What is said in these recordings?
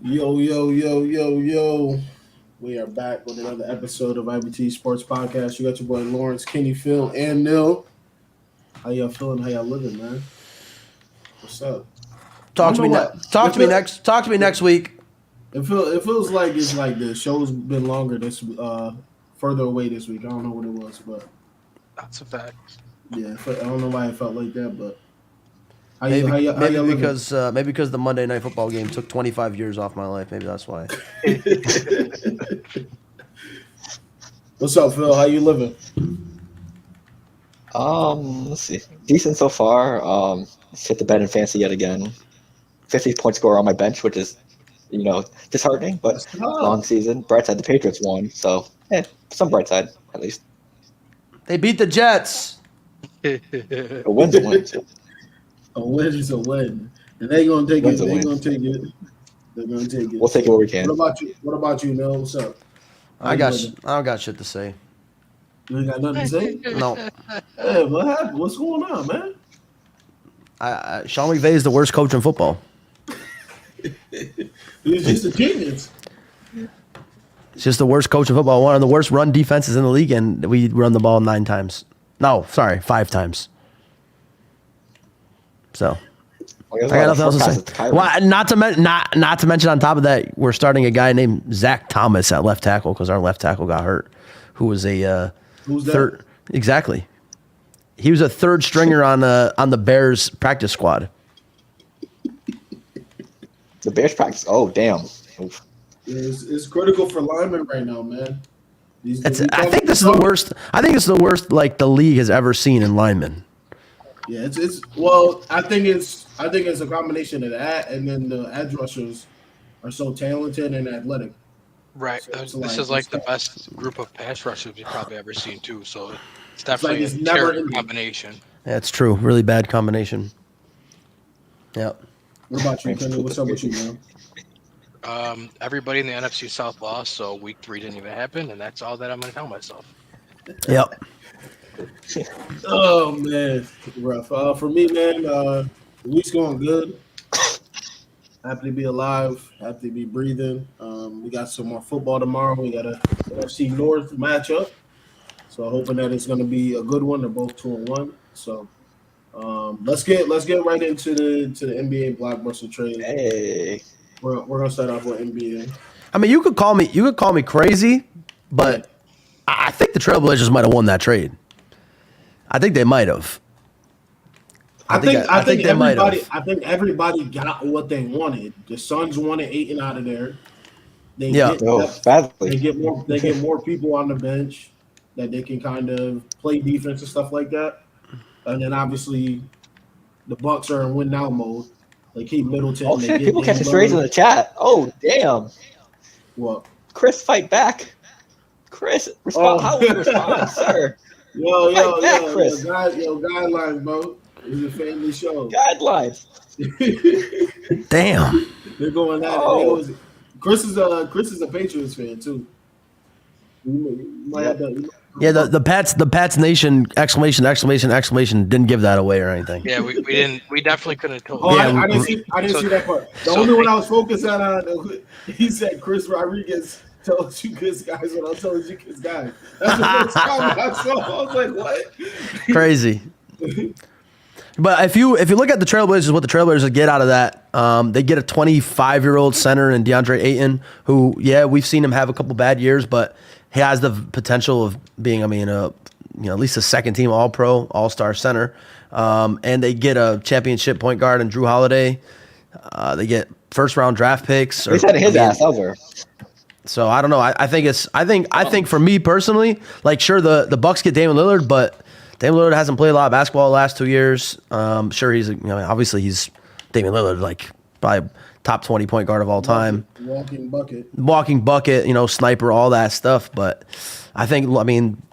Yo, yo, yo, yo, yo. We are back with another episode of IBTE Sports Podcast. You got your boy Lawrence, Kenny, Phil, and Nil. How y'all feeling? How y'all living, man? What's up? Talk to me next week. It feels like it's like the show's been longer further away this week. I don't know what it was, but that's a fact. Yeah, I don't know why it felt like that, but maybe because the Monday Night Football game took 25 years off my life. Maybe that's why. What's up, Phil? How you living? Let's see. Decent so far. Hit the bed in fancy yet again. 50-point score on my bench, which is, disheartening, but long season. Bright side, the Patriots won, so some bright side at least. They beat the Jets. A win's a win. A win is a win, and they're gonna take it. They're gonna take it. We'll take it where we can. What about you, Mel? What's up? I don't got shit to say. You ain't got nothing to say? No. Hey, what happened? What's going on, man? Sean McVay is the worst coach in football. He's just a genius. It's just the worst coach in football. One of the worst run defenses in the league, and we run the ball 5 times. So I got nothing else to say. Well, not to mention on top of that, we're starting a guy named Zach Thomas at left tackle because our left tackle got hurt, who was a third. That? Exactly. He was a third stringer on the Bears practice squad. The Bears practice. Oh, damn. It's critical for linemen right now, man. I think this is the worst. I think it's the worst like the league has ever seen in linemen. Yeah, I think it's a combination of that, and then the edge rushers are so talented and athletic. Right. So this is like the best group of pass rushers you've probably ever seen too. So it's definitely a terrible combination. Yeah, it's true. Really bad combination. Yeah. What about you, Kenny? What's up with you, man? Everybody in the NFC South lost, so week 3 didn't even happen, and that's all that I'm going to tell myself. Yep. Oh man, rough. For me, man, the week's going good. Happy to be alive. Happy to be breathing. We got some more football tomorrow. We got a NFC North matchup, so I'm hoping that it's going to be a good one. They're both 2-1. So let's get right into the NBA blockbuster trade. Hey, we're gonna start off with NBA. I mean, you could call me crazy, but I think the Trailblazers might have won that trade. I think they might have. I think everybody got what they wanted. The Suns wanted Ayton out of there. They get more people on the bench that they can kind of play defense and stuff like that. And then obviously the Bucks are in win now mode. They keep Middleton. Oh shit! People catching strays in the chat. Oh damn! What? Chris, fight back. Chris, respond. How would you respond, sir? Yo, Chris. Guidelines, bro. It's a family show. Guidelines. Damn. They're going at it. Chris is a Patriots fan too. The Pats Nation ! Didn't give that away or anything. Yeah, we didn't. We definitely couldn't have told. Oh, yeah, I didn't see that part. The only one I was focused on, he said Chris Rodriguez told you kiss guys when I told you kiss guys. That's the first time I saw. I was like, what? Crazy. But if you look at the Trailblazers, what the Trailblazers get out of that, they get a 25-year-old center in DeAndre Ayton, who, we've seen him have a couple bad years, but he has the potential of being, at least a second-team All-Pro, All-Star center. And they get a championship point guard in Drew Holiday. They get first-round draft picks. He's had his ass over. So I don't know. I think for me personally, like sure the Bucks get Damian Lillard, but Damian Lillard hasn't played a lot of basketball the last 2 years. Sure he's obviously he's Damian Lillard, like probably top 20 point guard of all time. Walking bucket, sniper, all that stuff. But I think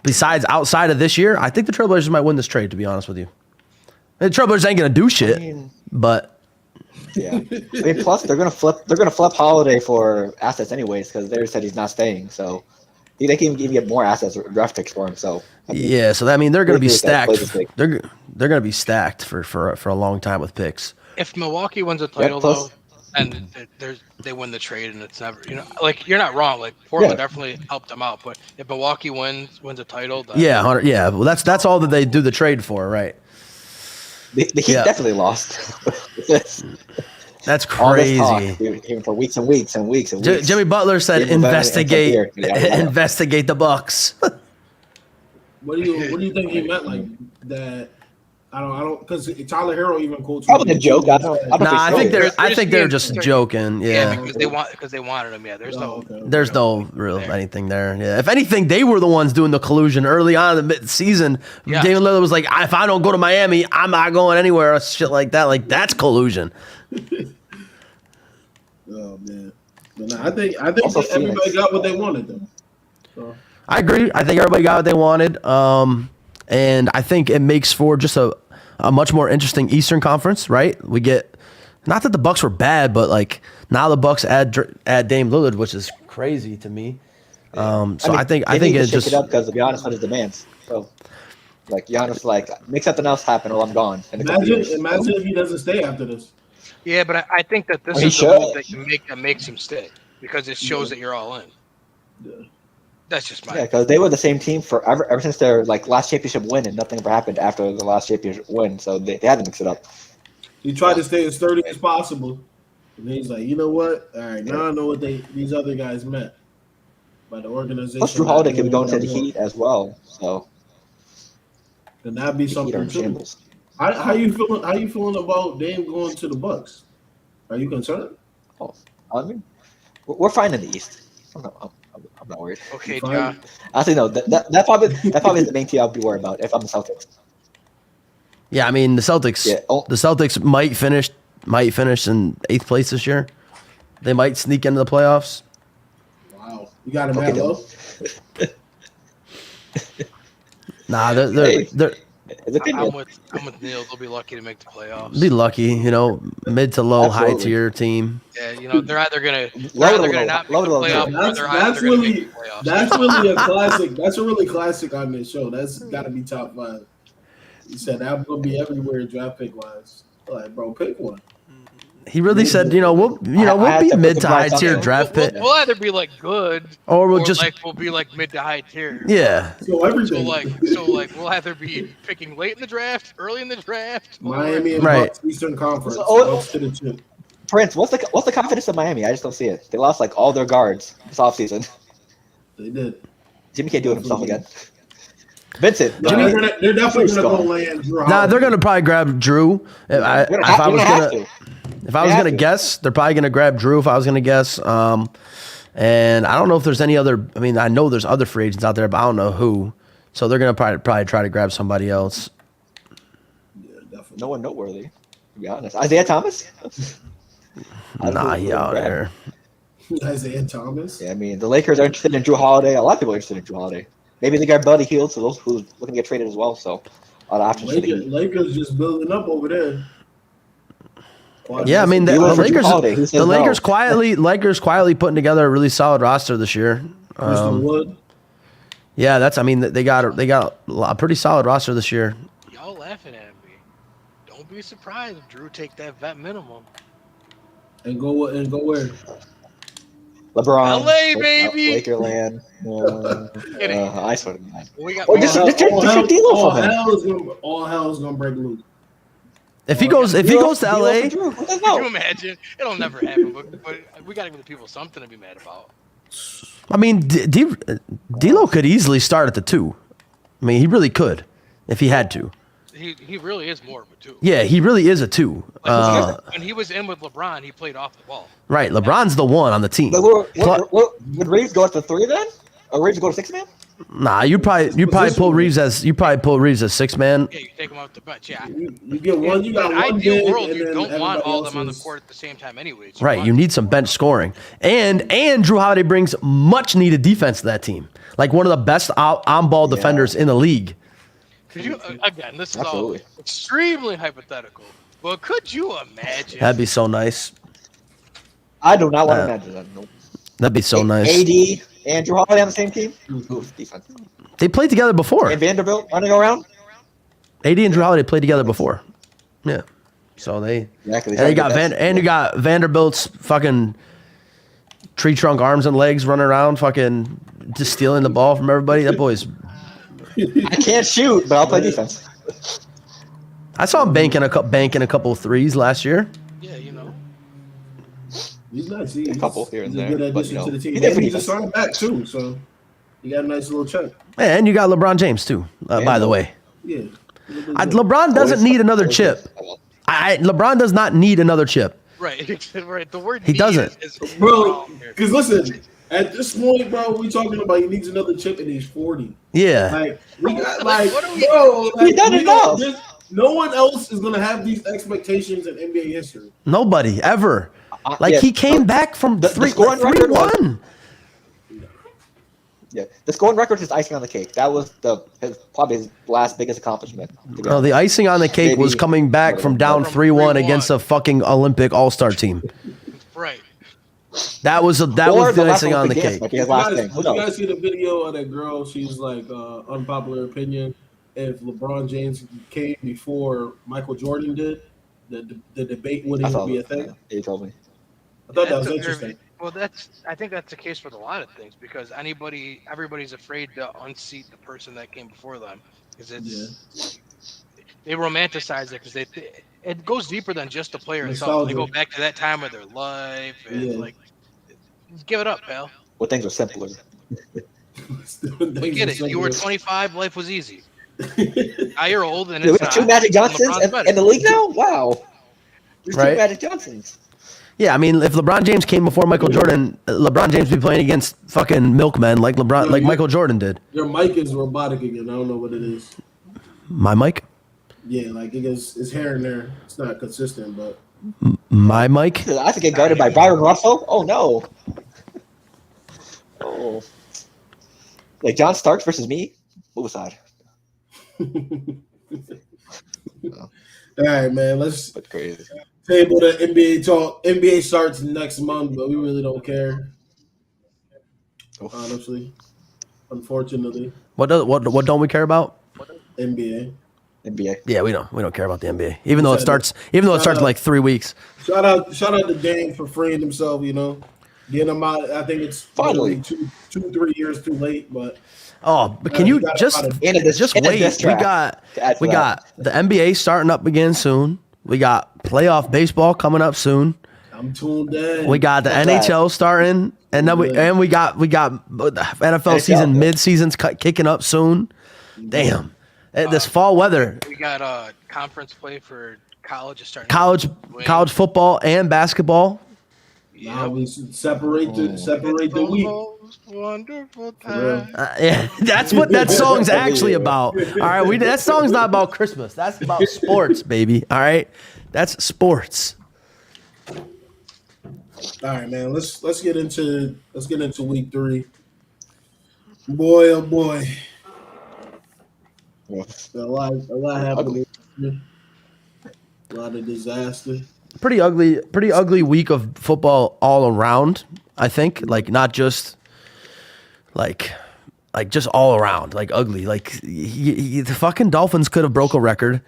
besides outside of this year, I think the Trailblazers might win this trade. To be honest with you, the Trailblazers ain't gonna do shit, but. Yeah, plus they're gonna flip Holiday for assets anyways because they said he's not staying. So they can even get more assets or draft picks for him. So they're gonna be stacked. They're gonna be stacked for a long time with picks. If Milwaukee wins a title, though, and they win the trade, and it's never, like you're not wrong. Like Portland definitely helped them out, but if Milwaukee wins a title, then yeah. Well, that's all that they do the trade for, right? The Heat definitely lost. That's crazy. Even for weeks and weeks and weeks and weeks. Jimmy Butler said, "Investigate the Bucks." What do you think he meant like that? I don't because Tyler Hero even quotes probably a joke. I think they're just joking. Yeah, because they wanted him. Yeah, there's no real anything there. Yeah, if anything, they were the ones doing the collusion early on in the mid-season. Yeah. Damian Lillard was like, "If I don't go to Miami, I'm not going anywhere." Or shit like that. Like that's collusion. Oh man, but no, I think everybody got what they wanted though. So. I agree. I think everybody got what they wanted. And I think it makes for just a much more interesting Eastern Conference, right? We get, not that the Bucks were bad, but like now the Bucks add Dame Lillard, which is crazy to me. I think it's just it up because of Giannis on his demands. So like Giannis, make something else happen or I'm gone. Imagine if he doesn't stay after this. Yeah, but I think that this is the move that you make that makes him stay because it shows that you're all in. Yeah. That's just my because they were the same team forever, ever since their last championship win, and nothing ever happened after the last championship win. So they had to mix it up. He tried to stay as sturdy as possible, and then he's like, you know what? All right, now I know what these other guys meant by the organization. Plus, Drew Holiday could be going to the Heat as well. So then that'd be something too. How you feeling? How you feeling about Dame going to the Bucks? Are you concerned? Oh, I mean, we're fine in the East. I'm not worried. Okay, John. Honestly, no. That probably is the main team I'll be worried about if I'm the Celtics. Yeah, I mean the Celtics. Yeah. The Celtics might finish in 8th place this year. They might sneak into the playoffs. Wow, you got him that low? Nah, they're. I'm with Neil. They'll be lucky to make the playoffs. Be lucky, mid to low, high tier team. Yeah, they're either gonna not make the playoffs, or they're either gonna make the playoffs. That's really a classic. That's a really classic on this show. That's got to be top 5. He said I'm gonna be everywhere draft pick wise. Like, bro, pick one. He really said, we'll be mid to high tier draft pick. We'll either be good, or we'll be mid to high tier. Yeah. So everything. So we'll either be picking late in the draft, early in the draft. Miami and Bucks, Eastern Conference. Bucks to the chip. Prince, what's the confidence of Miami? I just don't see it. They lost all their guards this offseason. They did. Jimmy can't do it himself again. Vincent, they're definitely gonna go land Drew. Nah, they're gonna probably grab Drew. If I was gonna guess, they're probably gonna grab Drew. If I was gonna guess, and I don't know if there's any other. I mean, I know there's other free agents out there, but I don't know who. So they're gonna probably try to grab somebody else. Yeah, definitely. No one noteworthy, to be honest. Isaiah Thomas. Nah, he out there. Isaiah Thomas. Yeah, I mean the Lakers are interested in Drew Holiday. A lot of people are interested in Drew Holiday. Maybe they got Buddy Hield, so those who's looking to get traded as well. So a lot of options. Lakers just building up over there. Yeah, I mean the Lakers quietly putting together a really solid roster this year. Wood. Yeah, they got a pretty solid roster this year. Y'all laughing at me. Don't be surprised if Drew take that vet minimum. And go where? LeBron, LA, baby, Lakerland. I swear to God. All hell is gonna break loose. If he goes to LA, could you imagine? It'll never happen. But we got to give the people something to be mad about. I mean, D'Lo could easily start at the 2. I mean, he really could if he had to. He really is more of a 2. Yeah, he really is a 2. When he was in with LeBron, he played off the ball. Right, LeBron's the 1 on the team. Would Reeves go at the 3 then? Or Reeves go to 6 man? Nah, you probably pull Reeves as 6 man. Yeah, you take him off the bench. Yeah, you get one. You got in one. Ideal world, you don't want all of them on the court at the same time, anyways. Right, you need some bench scoring, and Drew Holiday brings much needed defense to that team. Like one of the best on-ball defenders in the league. Could you again? This is all extremely hypothetical, but could you imagine? That'd be so nice. I do not want to imagine that. Nope. That'd be so nice. AD and Drew Holiday on the same team. Defense. They played together before. And Vanderbilt running around. AD and Drew Holiday played together before. Yeah. So they Exactly. and you got Vanderbilt's fucking tree trunk arms and legs running around, fucking just stealing the ball from everybody. That boy's. I can't shoot, but I'll play defense. I saw him banking a couple of threes last year. Yeah, you know. He's nice. A couple here and he's there. a good But, addition to the team. he did And he pretty just signed back too, so you got a nice little check. And you got LeBron James too. By the way, Yeah. LeBron doesn't need another chip. LeBron does not need another chip. Right, right. The word He doesn't. is Bro, because listen, at this point, bro, we talking about he needs another chip and he's 40. Yeah. Like we got What are we bro, We done enough. No one else is gonna have these expectations in NBA history. Nobody ever. Like yeah, he came back from the scoring record was- 3-1. Yeah, the scoring record is icing on the cake. That was probably his last biggest accomplishment. No, the icing on the cake was coming back from down 3-1 against a fucking Olympic All-Star team. right. That was the icing on the cake. Like his last thing. Did you guys see the video of that girl? She's like, unpopular opinion. If LeBron James came before Michael Jordan did, the debate wouldn't even be a thing. Yeah, he told me. I thought that was interesting. Well, I think that's the case with a lot of things because everybody's afraid to unseat the person that came before them because they romanticize it because it goes deeper than just the player itself. They go back to that time of their life and like, give it up, pal. Well, things were simpler. We get it. You were 25, life was easy. Now you're old and We it's have two Magic Johnsons in the league now. Wow, there's two Magic Johnsons. Yeah, I mean, if LeBron James came before Michael Jordan, LeBron James would be playing against fucking milkmen like Michael Jordan did. Your mic is robotic again. I don't know what it is. My mic? Yeah, like it's here and there. It's not consistent, but my mic? I have to get guarded by Byron Russell. Oh no. Oh. Like John Starks versus me. Move aside. All right, man. Let's crazy. Table the NBA talk. NBA starts next month, but we really don't care. Honestly, unfortunately. What don't we care about? NBA. Yeah, we don't care about the NBA. Even though it starts in like 3 weeks. Shout out to Dame for freeing himself. You know, getting him out. I think it's finally 2-3 years too late, but. Oh, but can you just wait? We got the NBA starting up again soon. We got playoff baseball coming up soon. I'm tuned in. We got the NHL starting, and then we got NFL season mid-season's kicking up soon. Damn, this fall weather. We got conference play for college is starting. College football and basketball. Now we should separate the week. Wonderful time. Yeah, that's what that song's actually about. All right, that song's not about Christmas. That's about sports, baby. All right, that's sports. All right, man. Let's get into week 3. Boy, oh boy, a lot happening. A lot of disaster. Pretty ugly week of football all around. I think, not just. Like just all around, ugly. The fucking Dolphins could have broke a record.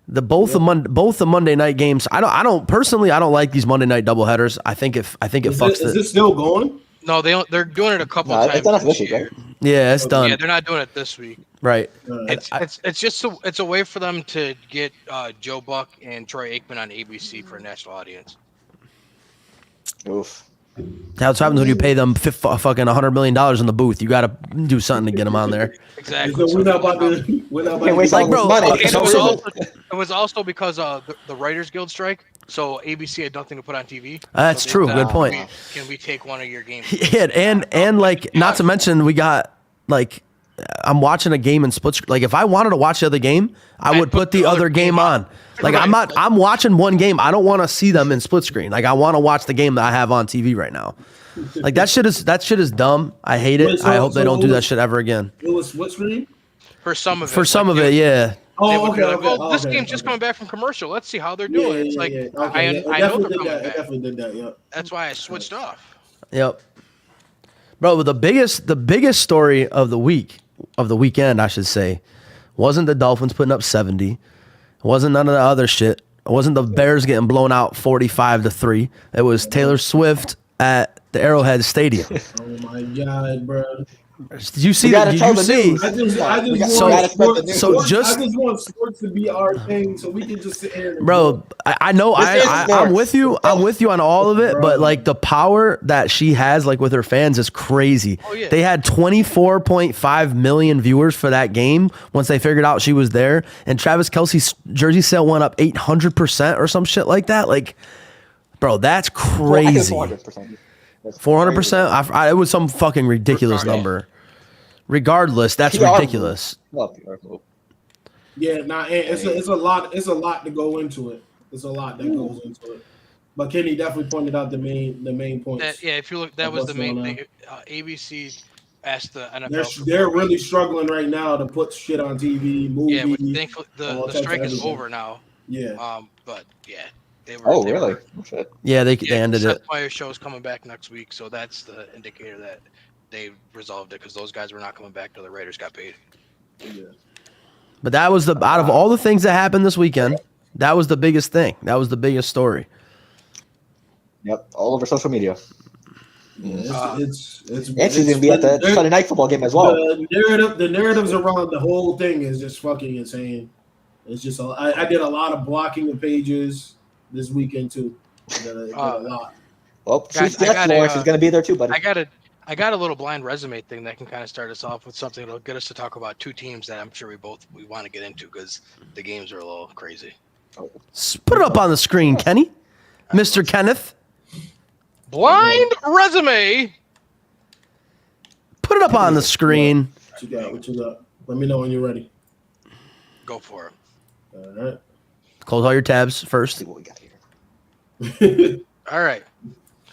Both the Monday night games. I don't like these Monday night doubleheaders. I think it fucks. Is it still going? No, they're doing it a couple times. It's not this week, right? Yeah, it's done. Yeah, they're not doing it this week. Right. It's a way for them to get Joe Buck and Troy Aikman on ABC for a national audience. Oof. That's what happens when you pay them fucking $100 million in the booth. You got to do something to get them on there. Exactly. So we're not about to money. It was also because of the Writers Guild strike. So ABC had nothing to put on TV. That's true. Good point. Can we take one of your games? Yeah, and not to mention we got I'm watching a game in split screen. If I wanted to watch the other game, I would put the other game on. I'm watching one game. I don't want to see them in split screen. I want to watch the game that I have on TV right now. That shit is dumb. I hate it. I hope they don't do that shit ever again. It was split screen? For some of it. For some of it, yeah. Oh, okay. This game's just coming back from commercial. Let's see how they're doing. I know they're coming back. Definitely did that, yeah. That's why I switched off. Yep. Bro, the biggest story of the weekend, I should say, wasn't the Dolphins putting up 70. It wasn't none of the other shit. It wasn't the Bears getting blown out 45-3. It was Taylor Swift at the Arrowhead Stadium. Oh my God, bro! Did you see that? Did you see? I just want sports to be our thing, so we can just sit here. Bro, I know I'm with you. I'm with you on all of it, Bro. but like the power that she has, like with her fans, is crazy. Oh, yeah. They had 24.5 million viewers for that game once they figured out she was there, and Travis Kelce's jersey sale went up 800% or some shit like that. Like, bro, that's crazy. 400%. 400%. It was some fucking ridiculous number. Regardless, that's ridiculous. Yeah, it's a lot. It's a lot to go into it. It's a lot that goes into it. But Kenny definitely pointed out the main points. If you look, that was the main thing. ABC asked the NFL. They're really struggling right now to put shit on TV, movies. Yeah, but thankfully the strike is over now. Yeah. But yeah, they were. Oh, really? Shit. Yeah, they ended it. Seth Meyers show's coming back next week, so that's the indicator that they resolved it because those guys were not coming back till the Raiders got paid. Yeah. But that was out of all the things that happened this weekend, that was the biggest thing. That was the biggest story. Yep, all over social media. Yeah, And she's gonna be at the Sunday night football game as well. The narratives around the whole thing is just fucking insane. It's just I did a lot of blocking of pages this weekend too. I did a lot. Well, Guys, she's gonna be there too, buddy. I got a little blind resume thing that can kind of start us off with something that'll get us to talk about two teams that I'm sure we want to get into because the games are a little crazy. Put it up on the screen, Kenny. Mr. Kenneth. Blind resume. Put it up on the screen. What you got? Let me know when you're ready. Go for it. All right. Close all your tabs first. See what we got here. All right.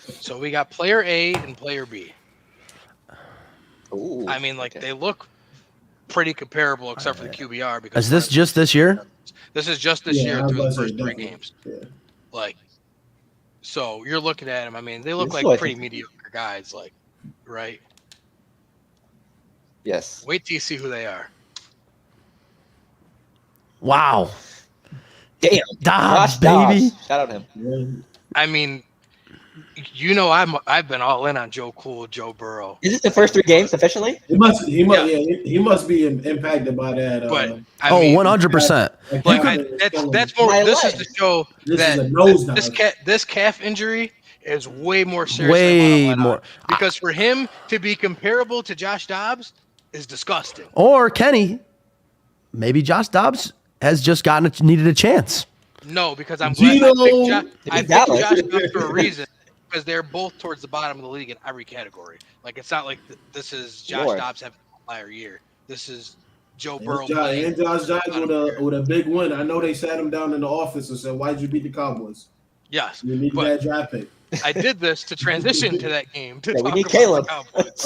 So we got player A and player B. Ooh, I mean, they look pretty comparable except for the QBR. Because Is this just this year? This is just this year through the first three games. Yeah. So you're looking at them. I mean, they look like pretty mediocre guys, right? Yes. Wait till you see who they are. Wow. Damn. Dobbs, Josh baby. Dobbs. Shout out to him. I mean, I've been all in on Joe Cool, Joe Burrow. Is this the first three games officially? He must be impacted by that. But 100%. That's more. This is to show that this calf injury is way more serious. Way more. Because for him to be comparable to Josh Dobbs is disgusting. Or Kenny, maybe Josh Dobbs has just needed a chance. No, because I'm glad I picked Josh Dobbs for a reason. Because they're both towards the bottom of the league in every category. It's not like this is Josh Dobbs having a flyer year. This is Joe Burrow. And Josh Dobbs with a big win. I know they sat him down in the office and said, "Why'd you beat the Cowboys?" Yes, you need that draft pick. I did this to transition to that game. We need Caleb.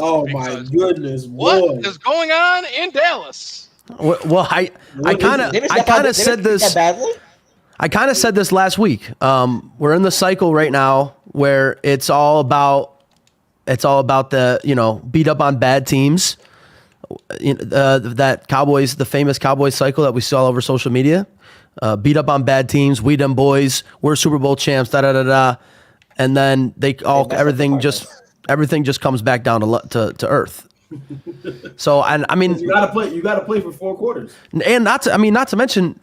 Oh my goodness! What is going on in Dallas? Well, I kind of said this badly. I kind of said this last week. We're in the cycle right now where it's all about the beat up on bad teams. The famous Cowboys cycle that we saw all over social media. Beat up on bad teams. We them boys. We're Super Bowl champs. And then everything just comes back down to earth. So I mean, you gotta play for 4 quarters. And not to mention.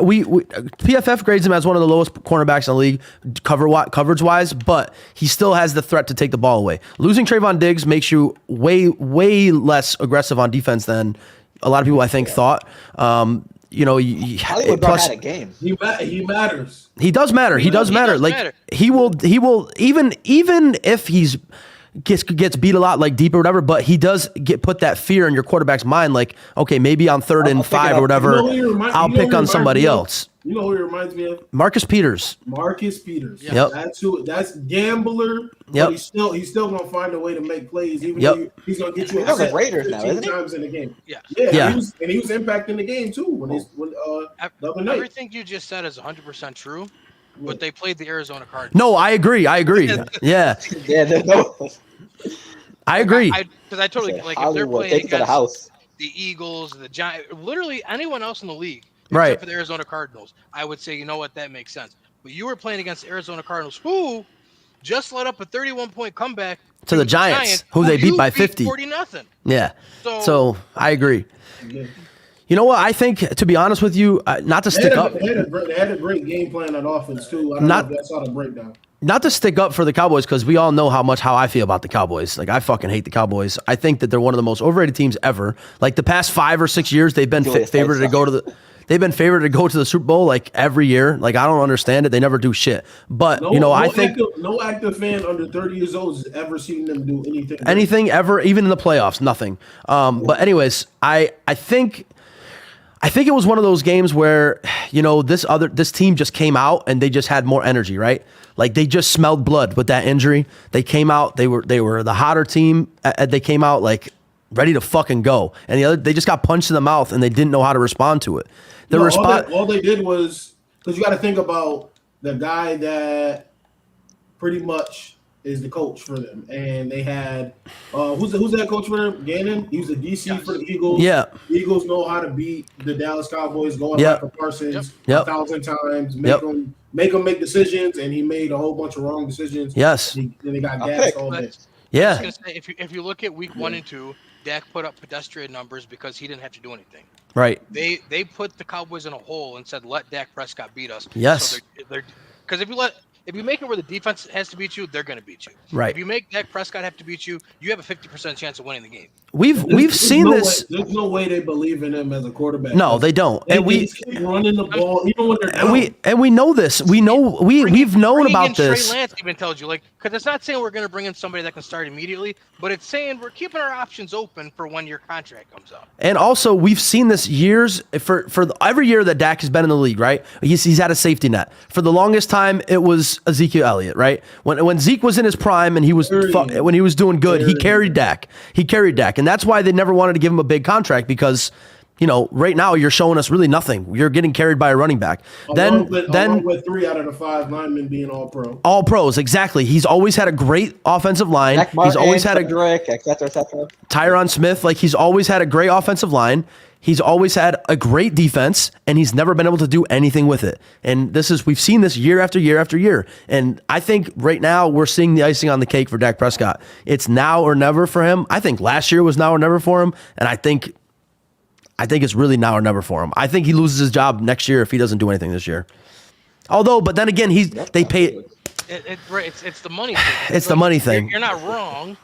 We PFF grades him as one of the lowest cornerbacks in the league coverage wise, but he still has the threat to take the ball away. Losing Trayvon Diggs makes you way less aggressive on defense than a lot of people I think thought. Hollywood Brown had a game. He matters. He does matter. He does matter. He will even if he's gets beat a lot, deep or whatever, but he does put that fear in your quarterback's mind, okay, maybe on 3rd and 5 or whatever, I'll pick on somebody else. You know who he reminds me of? Marcus Peters. Yeah. Yep. That's gambler. Yep. But he's still gonna find a way to make plays, even though he's gonna get you the Raiders now, 15 isn't he? times in the game. Yeah. Yeah. He was impacting the game too the other night. Everything you just said is 100% true. But they played the Arizona Cardinals. No, I agree. Yeah. I agree. Because I totally if they're playing against the Eagles, the Giants, literally anyone else in the league, Right. except for the Arizona Cardinals. I would say, you know what, that makes sense. But you were playing against the Arizona Cardinals, who just let up a 31-point comeback to the Giants, who they beat by 50. 40-0. Yeah. So I agree. Yeah. You know what? I think, to be honest with you, not to stick up. They had a great game plan on offense, too. I don't know if that's how the breakdown. Not to stick up for the Cowboys, because we all know how I feel about the Cowboys. Like, I fucking hate the Cowboys. I think that they're one of the most overrated teams ever. Like, the past 5 or 6 years, they've been favored to go to the. They've been favored to go to the Super Bowl like every year. Like, I don't understand it. They never do shit. But I think no active fan under 30 years old has ever seen them do anything. Anything ever, even in the playoffs, nothing. But anyways, I think it was one of those games where this team just came out and they just had more energy, right? Like, they just smelled blood with that injury. They came out. They were the hotter team. They came out like ready to fucking go, and they just got punched in the mouth and they didn't know how to respond to it. All they did was, because you got to think about the guy that pretty much is the coach for them, and they had who's that coach for them? Gannon. He was a DC for the Eagles. Yeah, the Eagles know how to beat the Dallas Cowboys, going back to Parsons 1,000 times, make them make decisions, and he made a whole bunch of wrong decisions. Yes, and they got gassed all day. Yeah, I was gonna say, if you look at week 1 and 2, Dak put up pedestrian numbers because he didn't have to do anything. Right. They put the Cowboys in a hole and said, let Dak Prescott beat us. Yes. So because if you make it where the defense has to beat you, they're going to beat you. Right. If you make Dak Prescott have to beat you, you have a 50% chance of winning the game. We've seen this. There's no way they believe in him as a quarterback. No, they don't. And we keep running the ball even when they're down. We know this. We've known about this. Trey Lance even tells you, like, because it's not saying we're going to bring in somebody that can start immediately, but it's saying we're keeping our options open for when your contract comes up. And also, we've seen this years for every year that Dak has been in the league, right? He's had a safety net. For the longest time, it was Ezekiel Elliott, right? When Zeke was in his prime and he was doing good, he carried Dak. And that's why they never wanted to give him a big contract, because right now you're showing us really nothing. You're getting carried by a running back. Along with 3 out of the 5 linemen being all pro. All pros, exactly. He's always had a great offensive line. He's always had et cetera. Tyron Smith, like, he's always had a great offensive line. He's always had a great defense, and he's never been able to do anything with it. And we've seen this year after year after year. And I think right now we're seeing the icing on the cake for Dak Prescott. It's now or never for him. I think last year was now or never for him, and I think it's really now or never for him. I think he loses his job next year if he doesn't do anything this year. But then again, they pay. It's the money thing. It's the money thing. You're not wrong,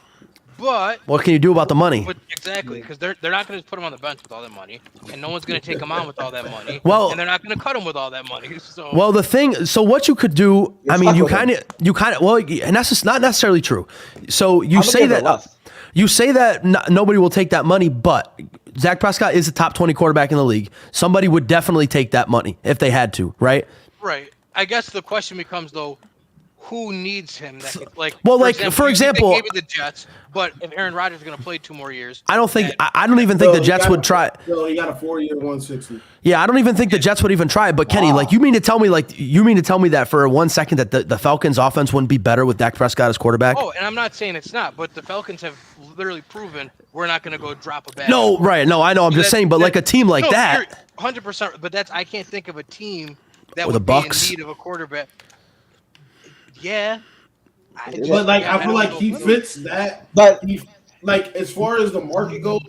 but what can you do about the money? Exactly, because they're not going to put him on the bench with all that money, and no one's going to take him on with all that money. Well, and they're not going to cut him with all that money. So what you could do, you kind of, well, and that's just not necessarily true. So you say that nobody will take that money, but Dak Prescott is a top 20 quarterback in the league. Somebody would definitely take that money if they had to, right? Right. I guess the question becomes, though, who needs him? For example, they gave it the Jets, but if Aaron Rodgers is going to play 2 more years, I don't even think the Jets would try. No, he got a 4-year 160. Yeah, I don't even think the Jets would even try. But Kenny, you mean to tell me that for 1 second that the Falcons' offense wouldn't be better with Dak Prescott as quarterback? Oh, and I'm not saying it's not, but the Falcons have literally proven we're not going to go drop a bag. No, right? No, I know. I'm just saying, but like a team like that, 100%. But I can't think of a team that with would the Bucks be in need of a quarterback. Yeah. I feel like he fits that. But as far as the market goes,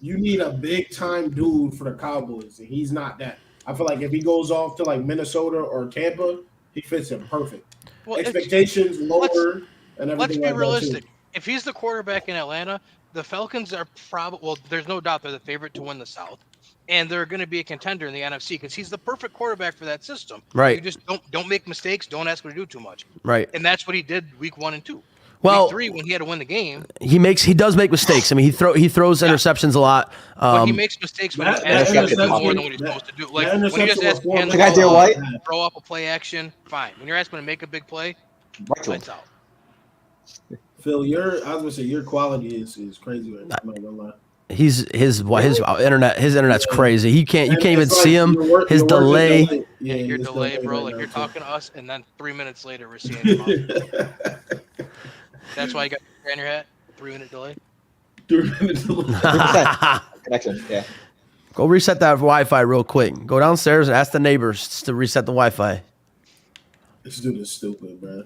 you need a big time dude for the Cowboys, and he's not that. I feel like if he goes off to like Minnesota or Tampa, he fits him perfect. Well, expectations lower and everything. Let's be realistic. If he's the quarterback in Atlanta, the Falcons are there's no doubt they're the favorite to win the South. And they're going to be a contender in the NFC because he's the perfect quarterback for that system. Right. You just don't make mistakes. Don't ask him to do too much. Right. And that's what he did week 1 and 2. Well, week 3 when he had to win the game. He does make mistakes. I mean, he throws interceptions a lot. But he makes mistakes when he's asked to do more than what he's supposed to do. Like when you just ask him to throw up a play action, fine. When you're asking him to make a big play, lights out. Phil, your quality is crazy right now. I'm not gonna lie. His internet's crazy. You can't even see him. His delay. Yeah, your delay, bro. Like you're talking to us, and then 3 minutes later we're seeing him. That's why you got your your hat. 3-minute delay. 3 minutes delay. Connection. Yeah. Go reset that Wi-Fi real quick. Go downstairs and ask the neighbors to reset the Wi-Fi. This dude is stupid, bro.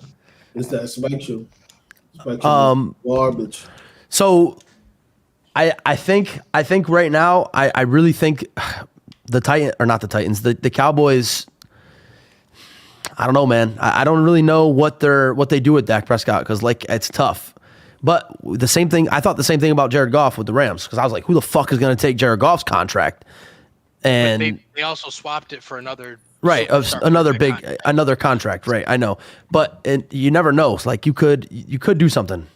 It's that spectrum. Garbage. So I think right now I really think the Cowboys. I don't know, man. I don't really know what they do with Dak Prescott because like it's tough. But the same thing, I thought the same thing about Jared Goff with the Rams because I was like, who the fuck is going to take Jared Goff's contract? And they also swapped it for another another contract, right? I know, but you never know. It's like you could do something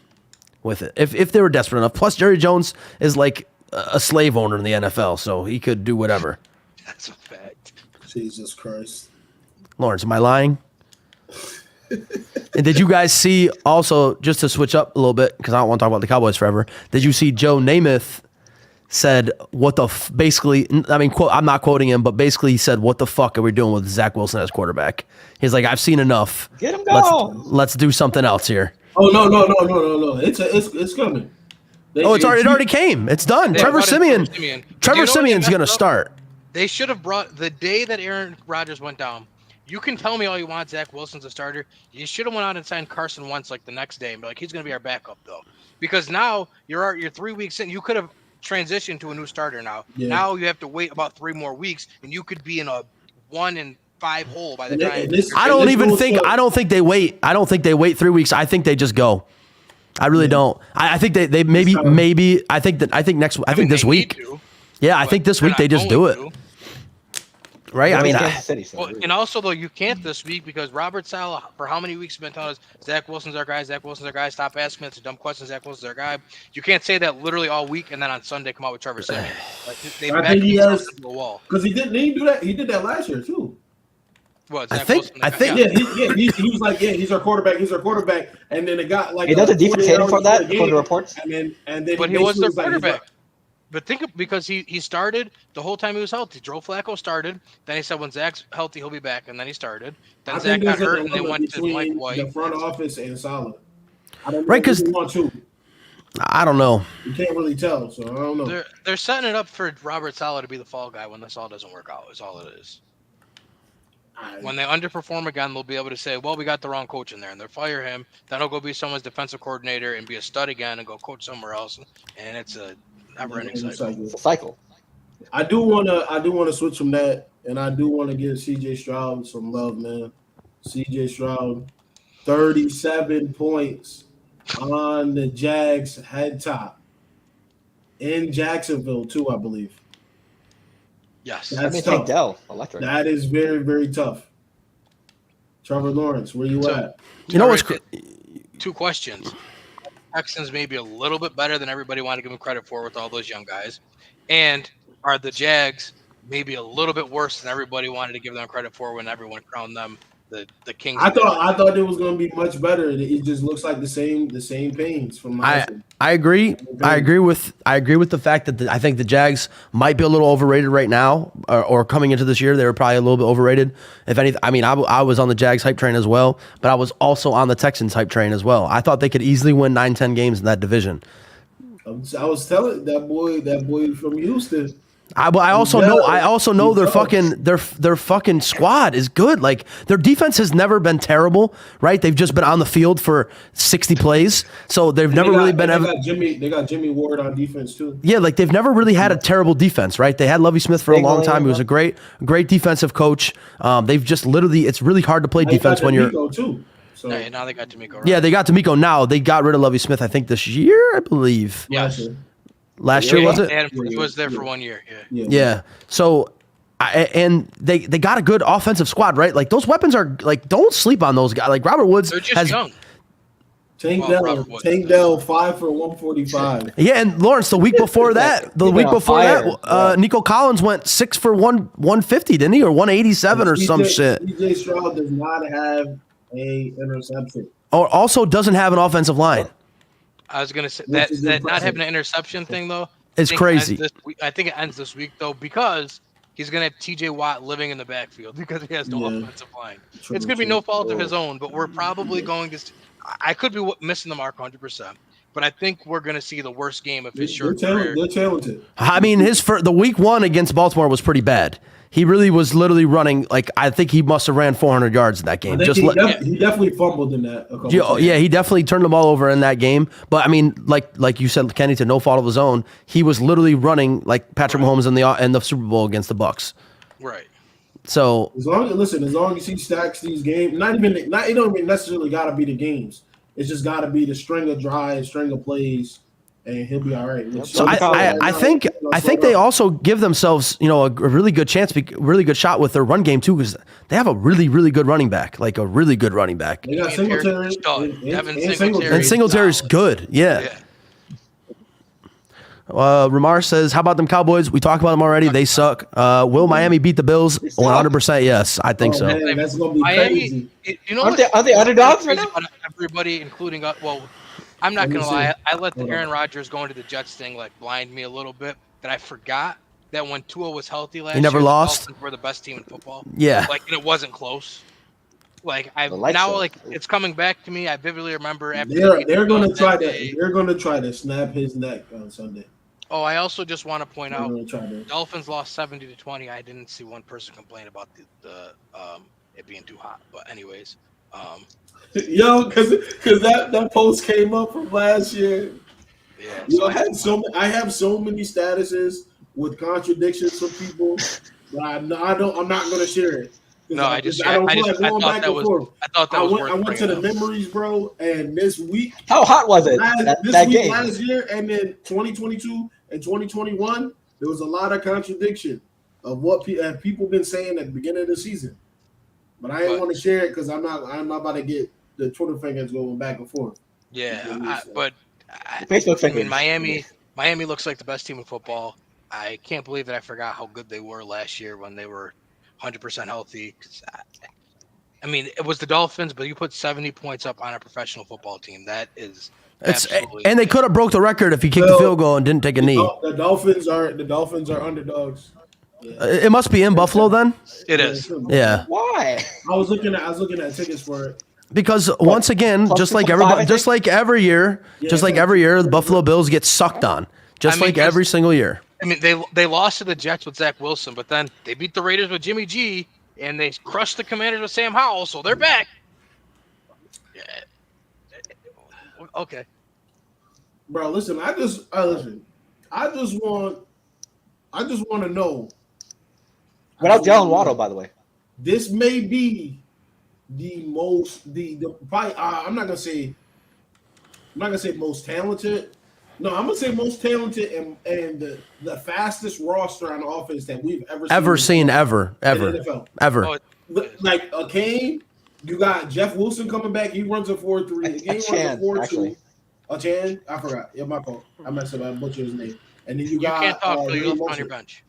with it if they were desperate enough. Plus, Jerry Jones is like a slave owner in the NFL, so he could do whatever. That's a fact. Jesus Christ, Lawrence, am I lying? And did you guys see also, just to switch up a little bit, because I don't want to talk about the Cowboys forever, did you see Joe Namath said, what the basically, I mean, quote, I'm not quoting him, but basically he said, what the fuck are we doing with Zach Wilson as quarterback? He's like, I've seen enough. Get him going. Let's do something else here. Oh, no. It's coming. It already came. It's done. Trevor Siemian's going to start. They should have brought, the day that Aaron Rodgers went down, you can tell me all you want, Zach Wilson's a starter. You should have went out and signed Carson Wentz like the next day and be like, he's going to be our backup though. Because now you're 3 weeks in. You could have transitioned to a new starter now. Yeah. Now you have to wait about 3 more weeks and you could be in a 1-5 hole by the time. I don't think they wait. I don't think they wait 3 weeks. I think they just go. I really don't. I think they maybe I think this week. Yeah, I think this week they just do it. Right? I mean, and also though you can't this week because Robert Saleh for how many weeks has been telling us Zach Wilson's our guy. Stop asking us dumb questions. Zach Wilson's our guy. You can't say that literally all week and then on Sunday come out with Trevor Siemian. Like I think he has to the wall because he didn't do that. He did that last year too. What? I think. He was like, he's our quarterback. And then it got like. He does a defense hating for that for the reports. And then but he was their quarterback. But because he started the whole time he was healthy. Joe Flacco started. Then he said when Zach's healthy, he'll be back. And then he started. Then Zach got hurt, and they went to Mike White. The front office and Saleh. Right, because I don't know. You can't really tell, so I don't know. They're setting it up for Robert Saleh to be the fall guy when this all doesn't work out. Is all it is. When they underperform again, they'll be able to say, well, we got the wrong coach in there, and they'll fire him. Then he'll go be someone's defensive coordinator and be a stud again and go coach somewhere else. And it's a never-ending cycle. It's a cycle. I do want to switch from that, and I do want to give C.J. Stroud some love, man. C.J. Stroud, 37 points on the Jags head top in Jacksonville too, I believe. Yes, that's tough. Electric. That is very, very tough. Trevor Lawrence, where you at? You know what's 2 questions. Texans may be a little bit better than everybody wanted to give them credit for with all those young guys, and are the Jags maybe a little bit worse than everybody wanted to give them credit for when everyone crowned them the Kings? I thought it was going to be much better. It just looks like the same pains from last year. I agree. I agree with the fact that I think the Jags might be a little overrated right now, or coming into this year they were probably a little bit overrated. If anything, I mean, I was on the Jags hype train as well, but I was also on the Texans hype train as well. I thought they could easily win 9-10 games in that division. I was telling that boy from Houston. I also know their fucking squad is good. Like their defense has never been terrible, right? They've just been on the field for 60 plays, so they've never really been. They got Jimmy Ward on defense too. Yeah, like they've never really had a terrible defense, right? They had Lovie Smith for a long time. He was a great defensive coach. They've just literally, it's really hard to play defense when you're. Too. So. Yeah, now they got D'Amico. Right? Yeah, they got D'Amico now. They got rid of Lovie Smith, I think, this year, I believe. Yes. Last year, was it? He was there for 1 year. Yeah. So, and they got a good offensive squad, right? Like those weapons are like, don't sleep on those guys. Like Robert Woods has young. Tank Dell 5 for 145. Yeah, and Lawrence, the week before that, Nico Collins went 6 for 150, didn't he, or 187 or some shit? CJ Stroud does not have a interception. Or also doesn't have an offensive line. I was gonna say that not having an interception thing though. It's crazy. I think it ends this week though because he's gonna have T.J. Watt living in the backfield because he has no offensive line. It's gonna be no fault of his own, but we're probably going to. I could be missing the mark 100%, but I think we're going to see the worst game of his They're short career. talented. I mean, the week 1 against Baltimore was pretty bad. He really was literally running I think he must have ran 400 yards in that game. He definitely fumbled in that. He definitely turned the ball over in that game. But I mean, like you said, Kenny, to no fault of his own, he was literally running like Patrick Mahomes in the Super Bowl against the Bucs. Right. So as long as he stacks these games, it don't even necessarily got to be the games. It's just got to be the string of drives, string of plays, and he'll be all right. So I think they also give themselves a really good chance, really good shot with their run game too, because they have a really really good running back, like a really good running back. They got Singletary, and Singletary's good. Yeah. Ramar says, "How about them Cowboys? We talked about them already. They suck. Will Miami beat the Bills? 100%. Yes, I think so. Man, that's gonna be crazy. Are they underdogs right now? Everybody, including I'm not gonna lie. I let the Aaron Rodgers going to the Jets thing blind me a little bit. That I forgot that when Tua was healthy last year, he never lost. The Dolphins were the best team in football. Yeah, and it wasn't close. It's coming back to me. I vividly remember after they're gonna try to they're gonna try to snap his neck on Sunday. Oh, I also just want to point out, Dolphins lost 70-20. I didn't see one person complain about the it being too hot. But anyways, because that post came up from last year. Yeah, I have so many statuses with contradictions from people, but I'm not going to share it. No, I thought that was. I went to the memories, bro, and this week. How hot was it? Last year, and then 2022 and 2021, there was a lot of contradiction of what people been saying at the beginning of the season. But I didn't want to share it because I'm not about to get the Twitter fingers going back and forth. Yeah, Miami looks like the best team in football. I can't believe that I forgot how good they were last year when they were 100% healthy. It was the Dolphins, but you put 70 points up on a professional football team. That is and they could have broke the record if he kicked the field goal and didn't take a knee. The Dolphins are underdogs. Yeah. It must be in Buffalo then. It is. Yeah. Why? I was looking at tickets for it. Because once again, just like every year, the Buffalo Bills get sucked on, like every single year. They lost to the Jets with Zach Wilson, but then they beat the Raiders with Jimmy G, and they crushed the Commanders with Sam Howell, so they're back. Yeah. Okay. Bro, listen. I just want to know. Without Jalen Waddle, by the way. This may be the most probably. I'm not gonna say most talented. No, I'm gonna say most talented and the fastest roster on offense that we've ever seen ever. Like a Kane, you got Jeff Wilson coming back. He runs a 4.3. Again, runs a 4.2. A Chan, I forgot. Yeah, my fault. I messed up. I butchered his name. And then you got. You can't talk till you left on your bench.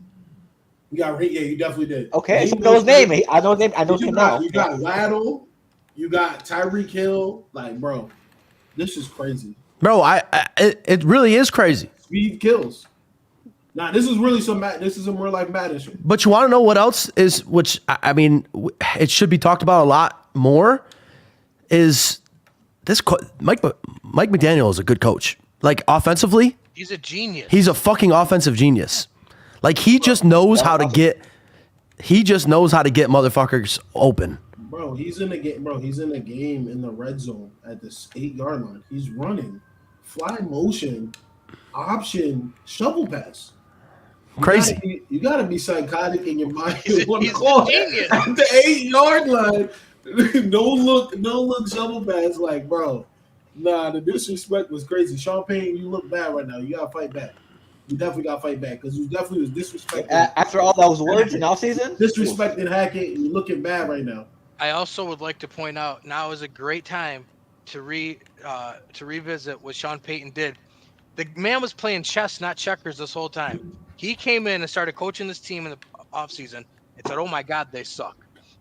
You definitely did. Okay, I know his name. I know him now. You got Waddle. You got Tyreek Hill. Like, bro, this is crazy. Bro, it really is crazy. Speed kills. Now, this is really some real life madness. But you want to know what else is, which it should be talked about a lot more, is this Mike McDaniel is a good coach. Like, offensively, he's a genius. He's a fucking offensive genius. Like, he just knows how to get motherfuckers open. Bro, he's in a game. Bro, he's in a game in the red zone at the 8-yard line. He's running, fly motion, option, shovel pass. Crazy. You gotta be psychotic in your mind. He's call at the 8-yard line. no look, shovel pass. Like, bro, nah, the disrespect was crazy. Sean Payne, you look bad right now. You gotta fight back. You definitely gotta fight back because you definitely was disrespecting. After all those words in offseason? Disrespecting Hackett, you're looking bad right now. I also would like to point out now is a great time to revisit what Sean Payton did. The man was playing chess, not checkers, this whole time. He came in and started coaching this team in the offseason and said, "Oh my God, they suck."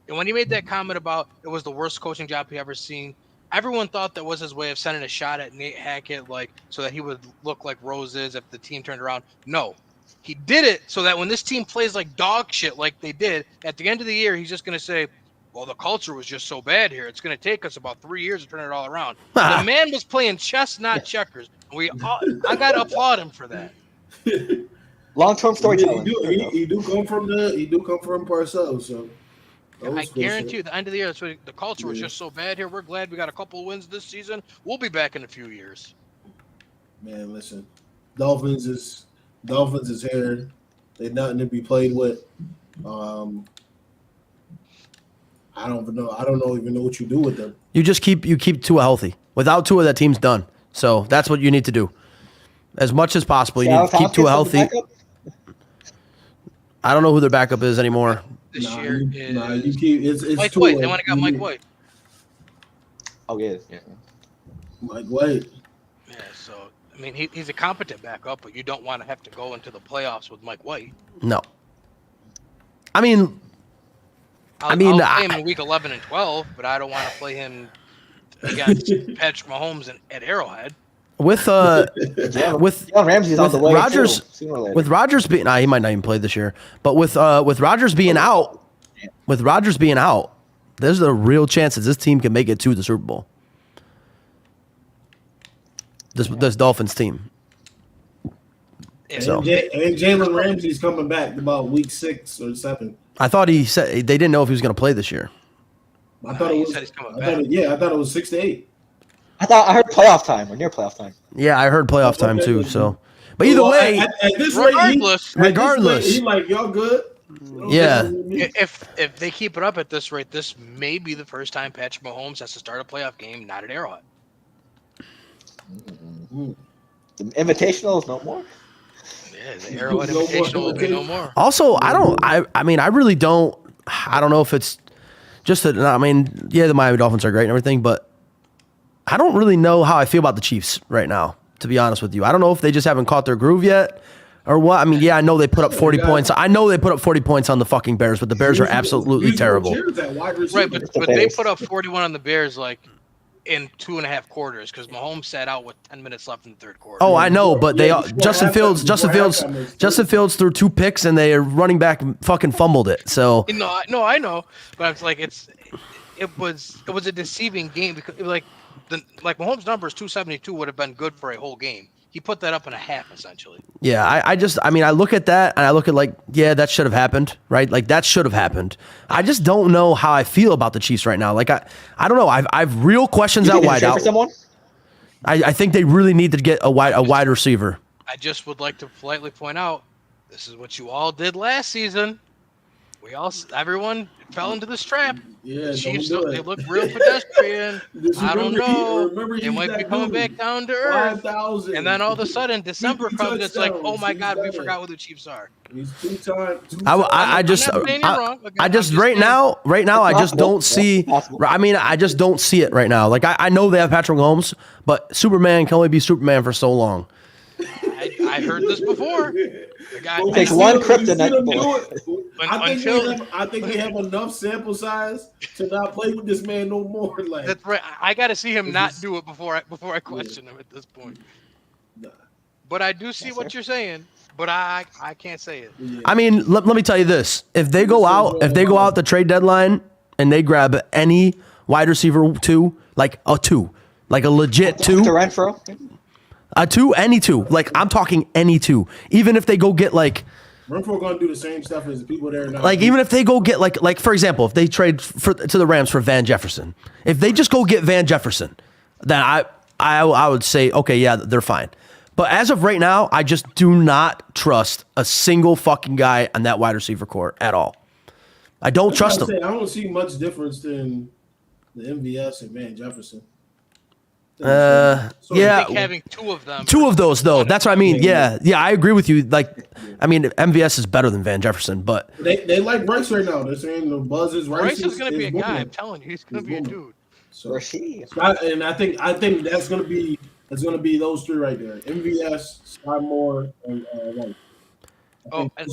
And when he made that comment about it was the worst coaching job he ever seen, everyone thought that was his way of sending a shot at Nate Hackett, like so that he would look like roses if the team turned around. No, he did it so that when this team plays like dog shit, like they did at the end of the year, he's just gonna say, "Well, the culture was just so bad here. It's going to take us about 3 years to turn it all around." The man was playing chess, not checkers. I gotta applaud him for that. Long-term storytelling. He do come from Parcells, so I guarantee you, the end of the year, the culture was just so bad here. We're glad we got a couple of wins this season. We'll be back in a few years. Man, listen, Dolphins is here. They're nothing to be played with. I don't even know what you do with them. You keep Tua healthy. Without Tua, that team's done. So that's what you need to do. As much as possible, you need to keep Tua healthy. I don't know who their backup is anymore. This year is you keep it's Mike Tua. White. They want to got Mike White. Oh yeah. Mike White. Yeah, so I mean, he's a competent backup, but you don't want to have to go into the playoffs with Mike White. No. I mean, I'll play him in week 11 and 12, but I don't want to play him against Patrick Mahomes at Arrowhead. With Ramsey's on the way Rodgers, too, with Rodgers being, he might not even play this year. But with Rodgers being out, there's a real chance that this team can make it to the Super Bowl. This Dolphins team. And Jalen Ramsey's coming back about week 6 or 7. I thought he said they didn't know if he was going to play this year. I thought it was. I thought it was 6 to 8. I heard playoff time or near playoff time. Yeah, I heard playoff time too. So, but either way, at this regardless, he's like, y'all good. Yeah. If they keep it up at this rate, this may be the first time Patrick Mahomes has to start a playoff game not at Arrowhead. The Invitational is no more. Yeah, the Arrowhead Invitational will be no more. Also, I really don't. I don't know if it's just that. I mean, yeah, the Miami Dolphins are great and everything, but I don't really know how I feel about the Chiefs right now, to be honest with you. I don't know if they just haven't caught their groove yet or what. I mean, yeah, I know they put up 40 points. I know they put up 40 points on the fucking Bears, but the Bears are absolutely terrible. Right, but they put up 41 on the Bears like in 2.5 quarters because Mahomes sat out with 10 minutes left in the third quarter. Oh, I know, but Justin Fields threw 2 picks and their running back fucking fumbled it. So no, I know, but it's like it was a deceiving game because it was like Mahomes' numbers 272 would have been good for a whole game. He put that up in a half essentially. Yeah, I look at that and I look at that should have happened, right? Like that should have happened. I just don't know how I feel about the Chiefs right now. Like I don't know. I've real questions out wide. For someone? I think they really need to get a wide receiver. I just would like to politely point out this is what you all did last season. Everyone fell into this trap. Yeah, the Chiefs, they look real pedestrian. I don't know. They might be coming back down to earth. 5,000. And then all of a sudden, December comes. It's like, oh my God, we forgot who the Chiefs are. He's two-time. I just right now, I just don't see. I mean, I just don't see it right now. Like I know they have Patrick Mahomes, but Superman can only be Superman for so long. I heard this before. It takes one kryptonite boy. I think they have enough sample size to not play with this man no more. Like that's right. I got to see him not do it before I question him at this point. Nah. But I do see what you're saying. But I can't say it. Yeah. I mean, let me tell you this: if they go out the trade deadline and they grab any wide receiver like a legit 2. Renfro? A 2, any 2. Like I'm talking any 2. Even if they go get like Renfro gonna do the same stuff as the people there now. Like even if they go get like for example, if they trade to the Rams for Van Jefferson, if they just go get Van Jefferson, then I would say okay, yeah, they're fine. But as of right now, I just do not trust a single fucking guy on that wide receiver core at all. I don't trust them. I don't see much difference in the MVS and Van Jefferson. I think having 2 of them. 2 of those, though. That's what I mean. Yeah, I agree with you. Like, I mean, MVS is better than Van Jefferson, but they like Bryce right now. They're saying the buzz is Bryce is going to be a guy. I'm telling you, he's going to be a dude. So, and I think that's going to be those 3 right there: MVS, Sky Moore, and White.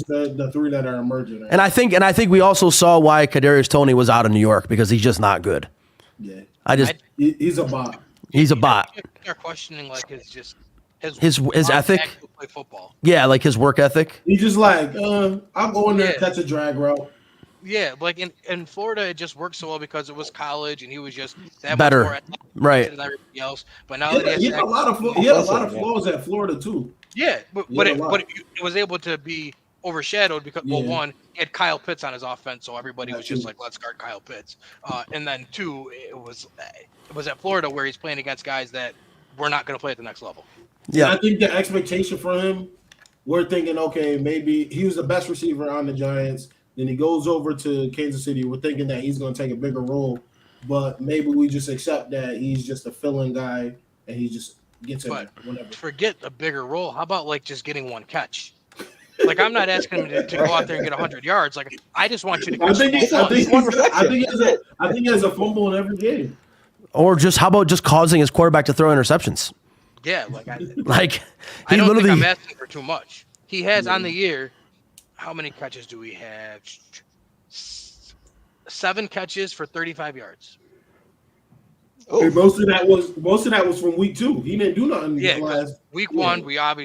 The 3 that are emerging. Right? And I think we also saw why Kadarius Toney was out of New York because he's just not good. Yeah, he's a bot. He's a bot. They're questioning like his ethic. Play football. Yeah, like his work ethic. He's just like, I'm going there to catch a drag route. Yeah, like in Florida, it just worked so well because it was college and he was just that Better. much more Right. than everybody else. But now that He had a lot of flaws at Florida too. yeah, but it was able to be overshadowed because one, he had Kyle Pitts on his offense, so everybody was just like, let's guard Kyle Pitts. And then two, it was at Florida where he's playing against guys that were not going to play at the next level. Yeah, I think the expectation for him, we're thinking, okay, maybe he was the best receiver on the Giants. Then he goes over to Kansas City. We're thinking that he's going to take a bigger role, but maybe we just accept that he's just a fill-in guy and he just gets in there whenever. Forget a bigger role. How about like just getting one catch? Like I'm not asking him to go out there and get 100 yards. Like I just want you to. I think he has a fumble in every game. Or just how about just causing his quarterback to throw interceptions? Yeah, I don't think I'm asking for too much. He has on the year. How many catches do we have? 7 catches for 35 yards. Oh, most of that was from week 2. He didn't do nothing. Yeah, week 1 we he had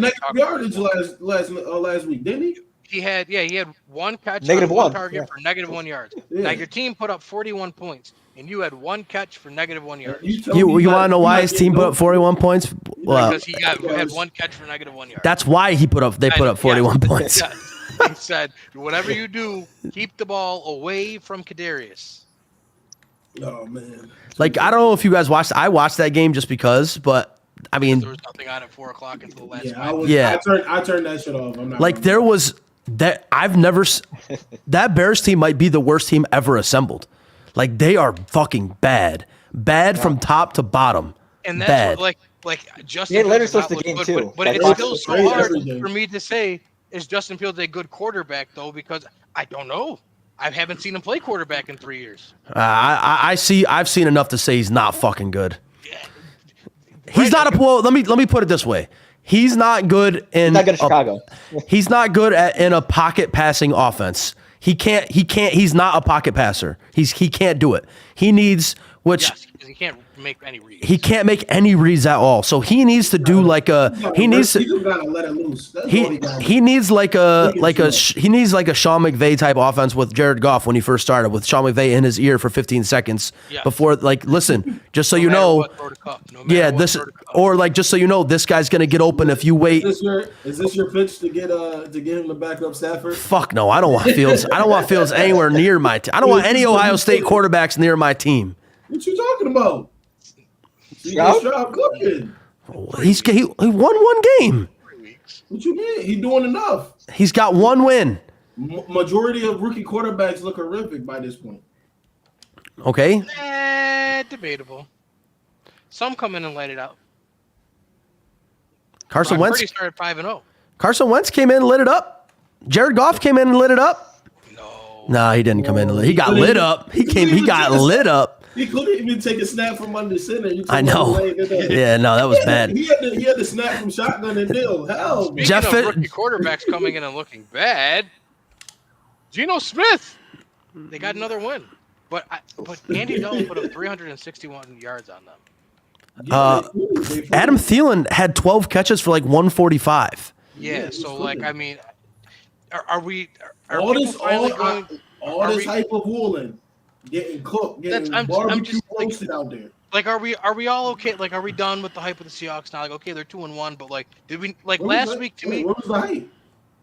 negative yardage last week, didn't he? He had one catch, -1 target for -1 yards. Yeah. Now your team put up 41 points, and you had 1 catch for -1 yard. You want to know why his team put up 41 points? Well, because he had 1 catch for -1 yard. That's why they put up 41 points. Yeah. He said, whatever you do, keep the ball away from Kadarius. Oh man! I don't know if you guys watched. I watched that game just because, but I mean, there was nothing on at 4:00 until the last. I turned that shit off. I'm not there was that I've never. That Bears team might be the worst team ever assembled. Like they are fucking bad from top to bottom. And that's bad. What, Justin. Let us the game too. But it's still so hard for me to say is Justin Fields a good quarterback though because I don't know. I haven't seen him play quarterback in 3 years. I've seen enough to say he's not fucking good. He's not a well. Let me put it this way. He's not good in. He's not good at Chicago. He's not good in a pocket passing offense. He can't. He's not a pocket passer. He can't do it. He needs because he can't make any reads. He can't make any reads at all. So he needs to do he needs to. You gotta let it loose. He needs like a Sean McVay type offense with Jared Goff when he first started with Sean McVay in his ear for 15 seconds before. Listen, just so you know, just so you know, this guy's gonna get open if you wait. Is this your pitch to get him to back up Stafford? Fuck no, I don't want Fields. I don't want Fields anywhere near my team. I don't want any Ohio State quarterbacks near my team. What you talking about? Stroud cooking. He won 1 game. What you mean? He doing enough. He's got 1 win. Majority of rookie quarterbacks look horrific by this point. Okay. Debatable. Some come in and light it out. Carson Wentz started 5-0. Carson Wentz came in and lit it up. Jared Goff came in and lit it up. No, he didn't come in. He got lit up. He got lit up. He couldn't even take a snap from under center. I know. Yeah, no, that was bad. He had to snap from shotgun and deal. Hell, Speaking of rookie quarterbacks coming in and looking bad, Geno Smith, they got another win. But Andy Dalton put up 361 yards on them. Adam Thielen had 12 catches for 145. Yeah, so I mean, are we all this hype of Woolen getting cooked, getting barbecue roasted out there? Are we all okay? Are we done with the hype of the Seahawks now? Okay, they're 2-1, but did we last week to me? Where was the hype?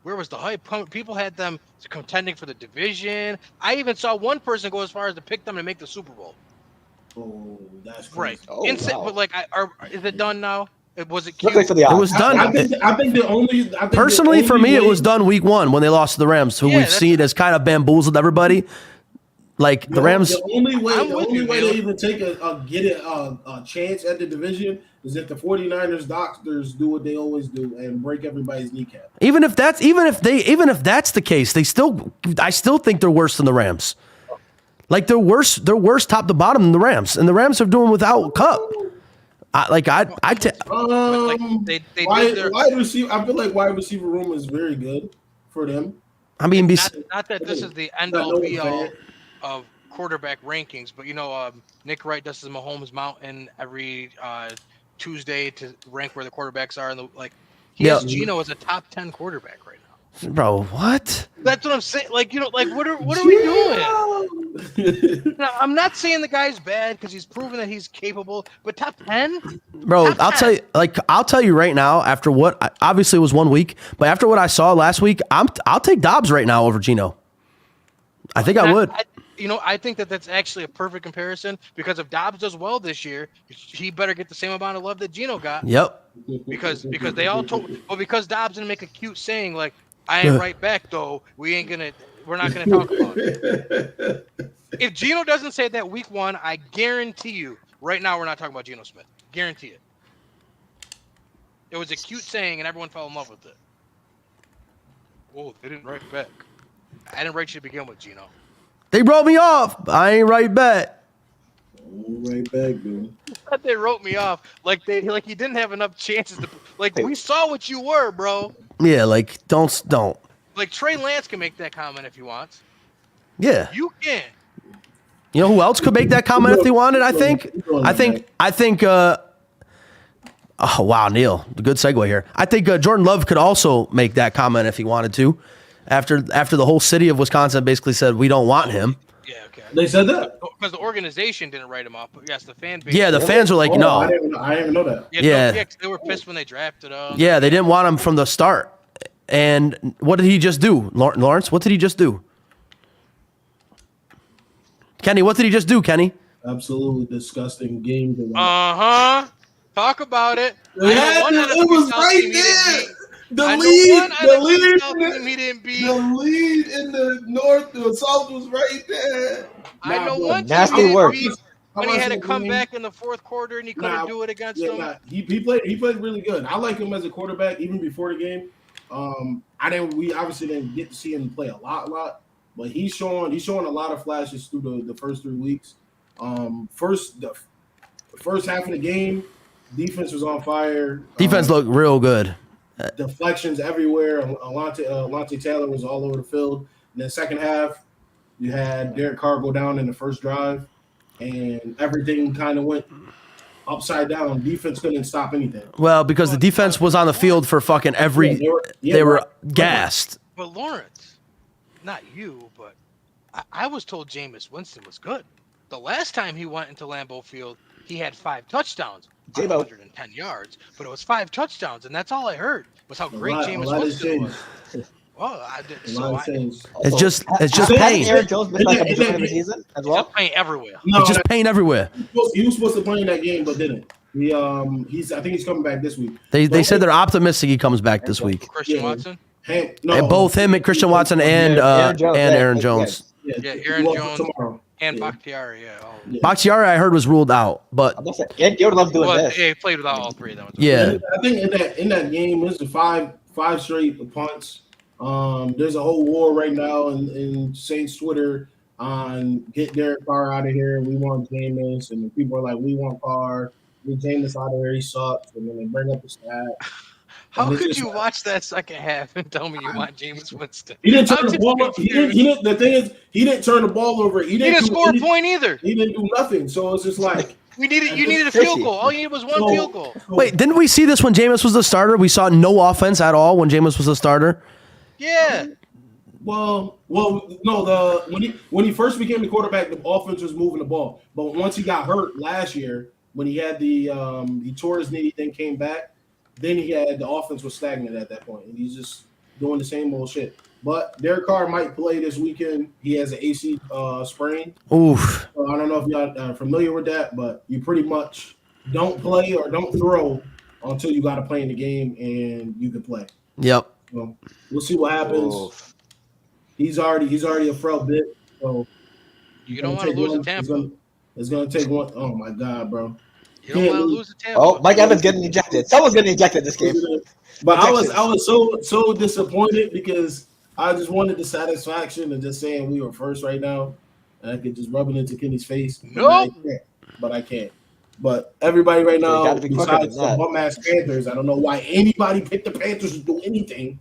Where was the hype? People had them contending for the division. I even saw one person go as far as to pick them to make the Super Bowl. Oh, that's crazy. Right. Oh, but is it done now? Was it? For the it was done. I think the only. Personally, for me, it was done week 1 when they lost to the Rams, who we've seen has kind of bamboozled everybody. The Rams. The only way to even take a chance at the division is if the 49ers doctors do what they always do and break everybody's kneecap. Even if that's the case, I still think they're worse than the Rams. They're worse top to bottom than the Rams, and the Rams are doing without Cup. Wide receiver. I feel like wide receiver room is very good for them. I mean, not that this is the end all be all of quarterback rankings, but Nick Wright does his Mahomes Mountain every Tuesday to rank where the quarterbacks are, and he has Geno as a top 10 quarterback right now. Bro, what? That's what I'm saying. Like, what are we doing? Now, I'm not saying the guy's bad because he's proven that he's capable, but top 10? Bro, I'll tell you right now, after what obviously it was 1 week, but after what I saw last week, I'll take Dobbs right now over Geno. I think I would. I think that's actually a perfect comparison because if Dobbs does well this year, he better get the same amount of love that Geno got. Yep. Because they all told, well, because Dobbs didn't make a cute saying like, "I ain't right back though. We're not gonna talk about it." If Geno doesn't say that week 1, I guarantee you, right now we're not talking about Geno Smith. Guarantee it. It was a cute saying, and everyone fell in love with it. Whoa, they didn't write back. I didn't write you to begin with, Geno. They wrote me off. I ain't right back. Right back, dude. They wrote me off like you didn't have enough chances to we saw what you were, bro. Yeah, like don't. Like Trey Lance can make that comment if he wants. Yeah. You can. You know who else could make that comment if they wanted? I think. Oh wow, Neil, good segue here. I think Jordan Love could also make that comment if he wanted to. After the whole city of Wisconsin basically said we don't want him. Yeah, okay. They said that because the organization didn't write him off, but yes, the fan base. Yeah, the fans were like, no. I didn't even know that. Yeah, they were pissed when they drafted him. Yeah, they didn't want him from the start. And what did he just do, Lawrence? What did he just do? Kenny, what did he just do, Kenny? Absolutely disgusting game. Talk about it. It was right there. The lead in the north, the south was right there. I know one nasty work. When he had to come back in the fourth quarter and he couldn't do it against them. He played really good. I like him as a quarterback even before the game. We obviously didn't get to see him play a lot, but he's showing a lot of flashes through the first 3 weeks. The first half of the game, defense was on fire. Defense looked real good. Deflections everywhere. Alontae Taylor was all over the field. And then second half, you had Derek Carr go down in the first drive, and everything kind of went upside down. Defense couldn't stop anything. Well, because the defense was on the field for fucking every. They were gassed. But Lawrence, not you, but I was told Jameis Winston was good. The last time he went into Lambeau Field, he had 5 touchdowns. 110 yards, but it was 5 touchdowns, and that's all I heard was how great Jameis Winston was. Well, It's just pain. Aaron Jones missed like a beginning of the season as well. Pain everywhere. It's just pain everywhere. He was supposed to play in that game, but didn't. I think he's coming back this week. They said they're optimistic he comes back this week. Christian Watson. Both him and Christian Watson and Aaron Jones. Yeah, Aaron Jones tomorrow. And Bakhtiari, Bakhtiari, I heard, was ruled out, but you would love doing this. Yeah, he played without all 3 of them. Yeah, I think in that game, there's a five straight punts. There's a whole war right now in Saints Twitter on get Derek Carr out of here. We want Jameis, and people are like, we want Carr. Get Jameis out of here. He sucks, and then they bring up the stat. How could you watch that second half and tell me you want Jameis Winston? He didn't turn the ball over. The thing is, he didn't turn the ball over. He didn't score a point either. He didn't do nothing. So it's just like you needed a field goal. All you needed was one field goal. Wait, didn't we see this when Jameis was the starter? We saw no offense at all when Jameis was the starter. Yeah. Well, no. When he first became the quarterback, the offense was moving the ball. But once he got hurt last year, when he had he tore his knee, then came back. Then the offense was stagnant at that point, and he's just doing the same old shit. But Derek Carr might play this weekend. He has an AC sprain. Oof. So I don't know if y'all are familiar with that, but you pretty much don't play or don't throw until you got to play in the game, and you can play. Yep. So we'll see what happens. Oof. He's already a frail bit. So you don't want to lose to Tampa. It's gonna take one. Oh my God, bro. You don't want to lose to Tampa. Oh, Mike Evans getting ejected. Someone's getting ejected this game. But I was so disappointed because I just wanted the satisfaction of just saying we were first right now, and I could just rub it into Kenny's face. Nope. But I can't. But everybody right now, besides the bum-ass Panthers, I don't know why anybody picked the Panthers to do anything.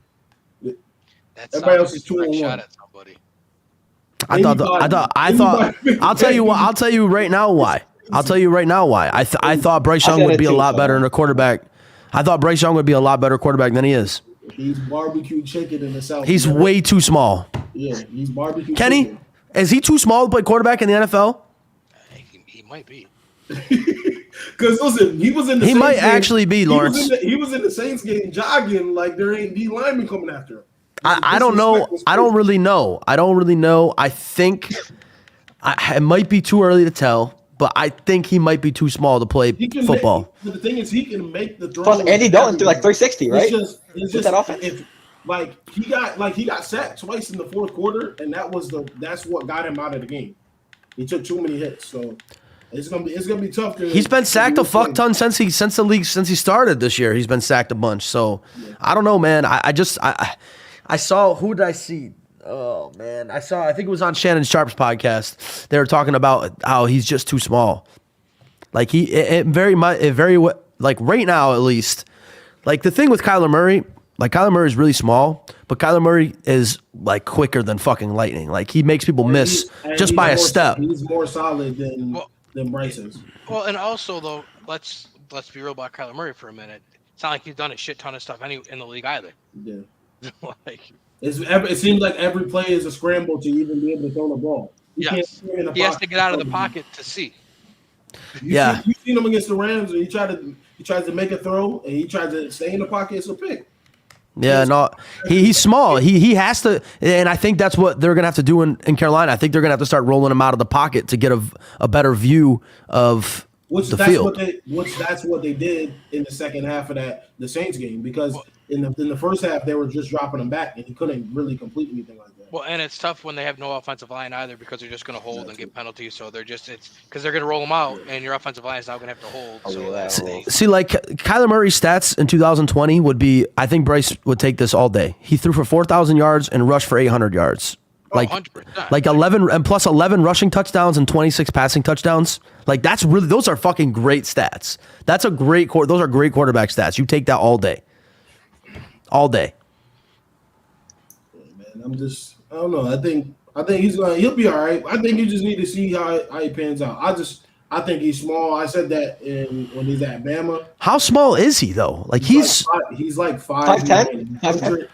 Everybody else is 2-1. I thought. I'll tell you right now why. I thought Bryce Young would be a lot better in a quarterback. I thought Bryce Young would be a lot better quarterback than he is. He's barbecue chicken in the South. He's way too small. Yeah, he's barbecue Kenny, chicken. is he too small to play quarterback in the NFL? He might be. Because listen, he was in the He Saints might game. actually be, Lawrence. He was in the Saints game jogging like there ain't D linemen coming after him. I don't know. I don't really know. I think it might be too early to tell, but I think he might be too small to play football. But the thing is, he can make the throw. Plus, Andy Dalton threw like 360, right? It's just that offense. if he got sacked twice in the fourth quarter, and that's what got him out of the game. He took too many hits, so it's gonna be tough. He's been sacked a fuck ton since he started this year. He's been sacked a bunch. So I don't know, man. I saw, who did I see? Oh man, I think it was on Shannon Sharp's podcast. They were talking about how he's just too small. Like like right now at least. Like the thing with Kyler Murray, like Kyler Murray is really small, but Kyler Murray is like quicker than fucking lightning. Like he makes people miss just by a step. He's more solid than Bryce is. Well, and also though, let's be real about Kyler Murray for a minute. It's not like he's done a shit ton of stuff in the league either. Yeah. Like it seems like every play is a scramble to even be able to throw the ball. He has to get out of the pocket to see. You've seen him against the Rams, and he tries to make a throw, and he tries to stay in the pocket. It's a pick. Yeah, no, he's small. He has to, and I think that's what they're gonna have to do in Carolina. I think they're gonna have to start rolling him out of the pocket to get a better view of the field. That's what they did in the second half of the Saints game, because in the first half they were just dropping him back, and he couldn't really complete anything like that. Well, and it's tough when they have no offensive line either, because they're just going to hold and get penalties. So it's because they're going to roll them out, and your offensive line is now going to have to hold. See, like Kyler Murray's stats in 2020 would be, I think Bryce would take this all day. He threw for 4,000 yards and rushed for 800 yards. Like 100%. Like 11 and plus 11 rushing touchdowns and 26 passing touchdowns. Like those are fucking great stats. Those are great quarterback stats. You take that all day. All day. Man, I don't know. I think he'll be all right. I think you just need to see how he pans out. I think he's small. I said that when he's at Bama. How small is he though? Like he's like 5'10".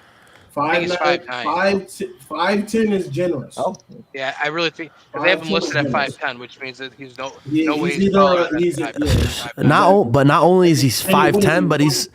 5'9". 5'10" is generous. Oh, yeah, I really think they have him listed at 5'10", which means that he's no way not only is he 5'10", but he's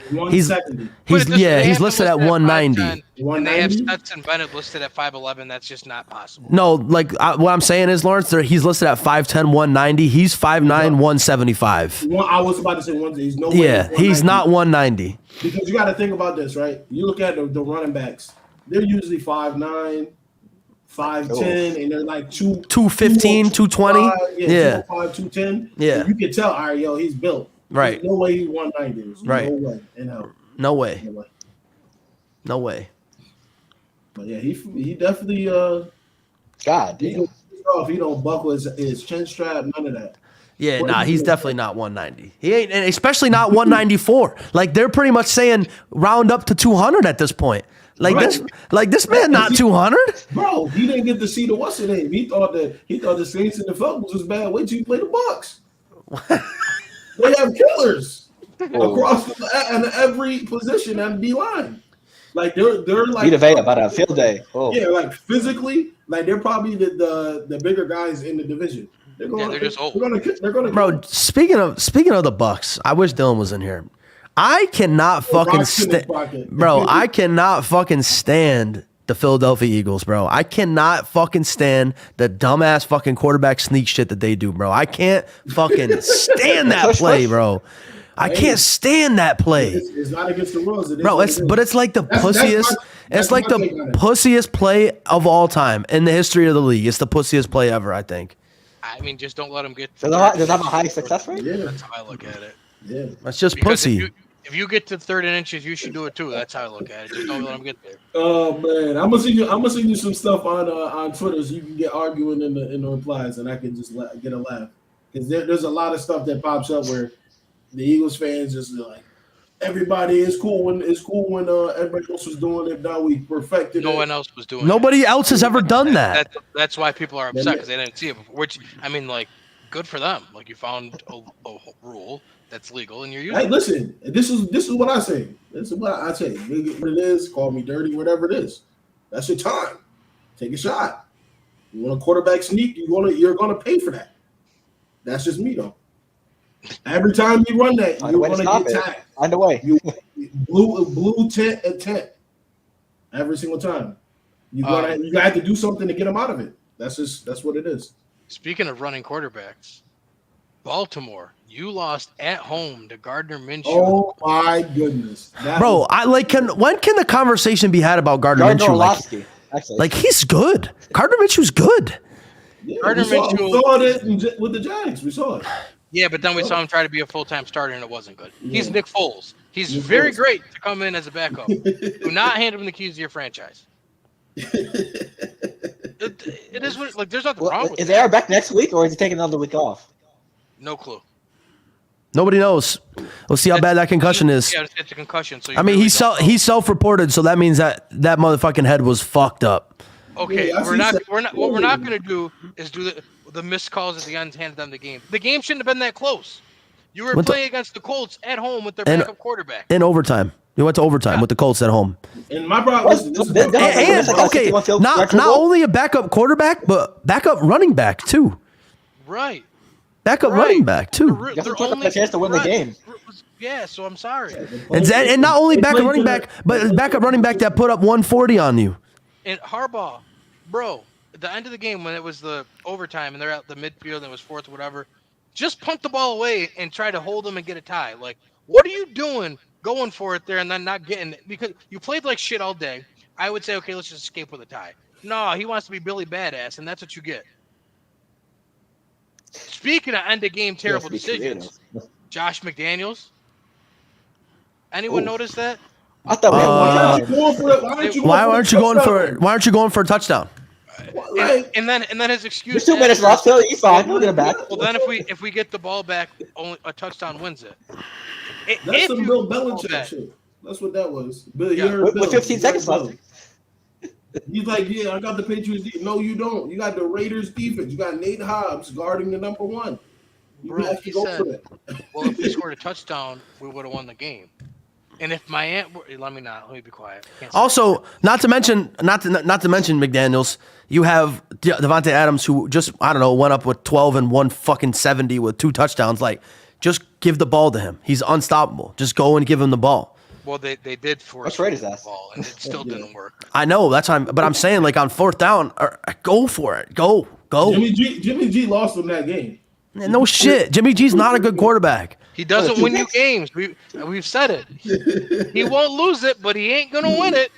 listed at 190. And they have Stetson Bennett listed at 5'11". That's just not possible. No, like what I'm saying is, Lawrence, he's listed at 5'10", 190. He's 5'9", 175. I was about to say one. He's no way. Yeah, he's not 190. Because you got to think about this, right? You look at the running backs; they're usually 5'9", 5'10", and they're like 215, 220. Yeah, 205, 210. Yeah, so you can tell. All right, yo, he's built. Right. There's no way he's 190. Right. No way in hell. No way. No way. But yeah, he definitely God damn. He don't buckle his chin strap, none of that. Yeah, he's definitely not 190. He ain't, and especially not 194. Like they're pretty much saying round up to 200 at this point. Like this man not 200. Bro, he didn't get to see the what's the name. He thought the Saints and the Falcons was bad. Wait till you play the Bucs. They have killers across every position on the D line. Like they're like about a field day. Oh. Yeah, like physically, like they're probably the bigger guys in the division. They're just old. They're gonna. Bro, speaking of the Bucs, I wish Dylan was in here. I cannot fucking stand, bro. I cannot fucking stand the Philadelphia Eagles, bro. I cannot fucking stand the dumbass fucking quarterback sneak shit that they do, bro. I can't fucking stand that play, bro. I can't stand that play. It's not against the rules, bro. It's like the pussiest. It's like the pussiest play of all time in the history of the league. It's the pussiest play ever, I think. I mean, just don't let him get. Does it have a high success rate? Yeah, that's how I look at it. Yeah, that's just pussy. If you get to 3rd and inches, you should do it too. That's how I look at it. Just don't let him get there. Oh man, I'm gonna send you some stuff on Twitter so you can get arguing in the replies, and I can just get a laugh, because there's a lot of stuff that pops up where the Eagles fans just like, everybody is cool when everybody else was doing it. Now we perfected it. No one else was doing it. Nobody else has ever done that. That's why people are upset, because they didn't see it before. Which, I mean, like, good for them. Like you found a rule that's legal and you're using Hey, listen, this is what I say. This is what I say. What it is, call me dirty, whatever it is. That's your time. Take a shot. You want a quarterback sneak, you're gonna pay for that. That's just me though. Every time you run that, you're gonna get tagged. On the way. Blue tent. Every single time. You have to do something to get them out of it. That's what it is. Speaking of running quarterbacks, Baltimore, you lost at home to Gardner Minshew. Oh my goodness, bro! When can the conversation be had about Gardner Minshew? Like he's good. Gardner Minshew's good. Yeah, we saw it with the Giants. We saw it. Yeah, but then we saw him try to be a full-time starter, and it wasn't good. Yeah. He's Nick Foles. He's very great to come in as a backup. Do not hand him the keys to your franchise. It is like there's nothing wrong with it. Is Aaron back next week, or is he taking another week off? No clue. Nobody knows. We'll see how bad that concussion is. Yeah, it's a concussion. So I mean, he's self-reported, so that means that motherfucking head was fucked up. Okay, what we're not gonna do is do the missed calls at the end, handed them the game. The game shouldn't have been that close. You were playing against the Colts at home with their backup quarterback. In overtime. You went to overtime with the Colts at home. And my problem not only a backup quarterback, but backup running back too. Right. Backup running back too. You have to put up a chance to win the game. Yeah, so I'm sorry. And not only backup running back, but backup running back that put up 140 on you. And Harbaugh, bro, at the end of the game when it was the overtime and they're at the midfield and it was fourth or whatever, just punt the ball away and try to hold them and get a tie. Like, what are you doing going for it there and then not getting it? Because you played like shit all day. I would say, okay, let's just escape with a tie. No, he wants to be Billy Badass, and that's what you get. Speaking of end-of-game terrible decisions, Josh McDaniels. Anyone notice that? I thought why aren't you going for a touchdown? And then his excuse. There's 2 minutes left. So he's fine. We'll get it back. Well, then if we get the ball back, only a touchdown wins it. That's some Bill Belichick shit. That's what that was. With 15 seconds left. He's like, yeah, I got the Patriots. No, you don't. You got the Raiders defense. You got Nate Hobbs guarding the number 1. Bro, he said, well, if we scored a touchdown, we would have won the game. And if my aunt, let me be quiet. Also, not to mention McDaniels, you have Devontae Adams, who just went up with 12 and 170 with 2 touchdowns. Like, just give the ball to him. He's unstoppable. Just go and give him the ball. Well, they did force the ball, and it still didn't work. I know but I'm saying like on 4th down, go for it. Go. Jimmy G lost him that game. No shit. Jimmy G's not a good quarterback. He doesn't win you games. We've said it. He won't lose it, but he ain't gonna win it.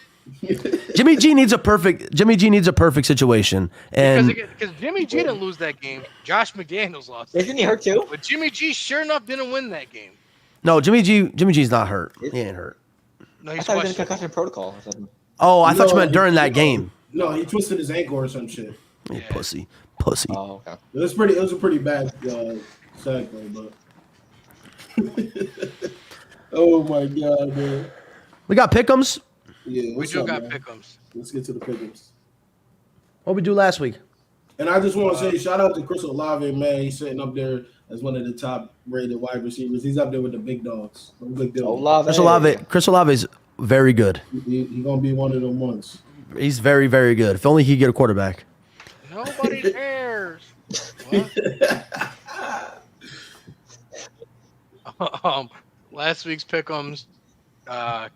Jimmy G needs a perfect situation, and because Jimmy G didn't lose that game, Josh McDaniels lost. Isn't he hurt too? But Jimmy G sure enough didn't win that game. No, Jimmy G's not hurt. He ain't hurt. No, I thought he was in concussion protocol or something. Oh, I thought you meant during that game. No, he twisted his ankle or some shit. Yeah. Pussy. Oh, okay. It was a pretty bad sack play, but. Oh my god, man. We got pick'ems. Yeah, we do got pick'ems. Let's get to the pick'ems. What we do last week? And I just want to say shout out to Chris Olave, man. He's sitting up there as one of the top rated wide receivers. He's up there with the big dogs. Chris Olave's very good. He's gonna be one of them ones. He's very, very good. If only he could get a quarterback. Nobody cares. Last week's pick'ems.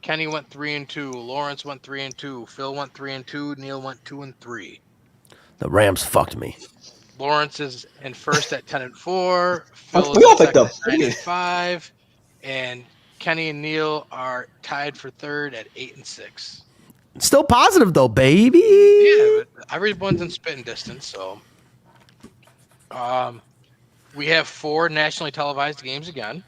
Kenny went 3-2. Lawrence went 3-2. Phil went 3-2. Neil went 2-3. The Rams fucked me. Lawrence is in first at 10-4. Phil we all is picked up 9-5, and Kenny and Neil are tied for third at 8-6. Still positive though, baby. Yeah, but everyone's in spitting distance. So, we have 4 nationally televised games again.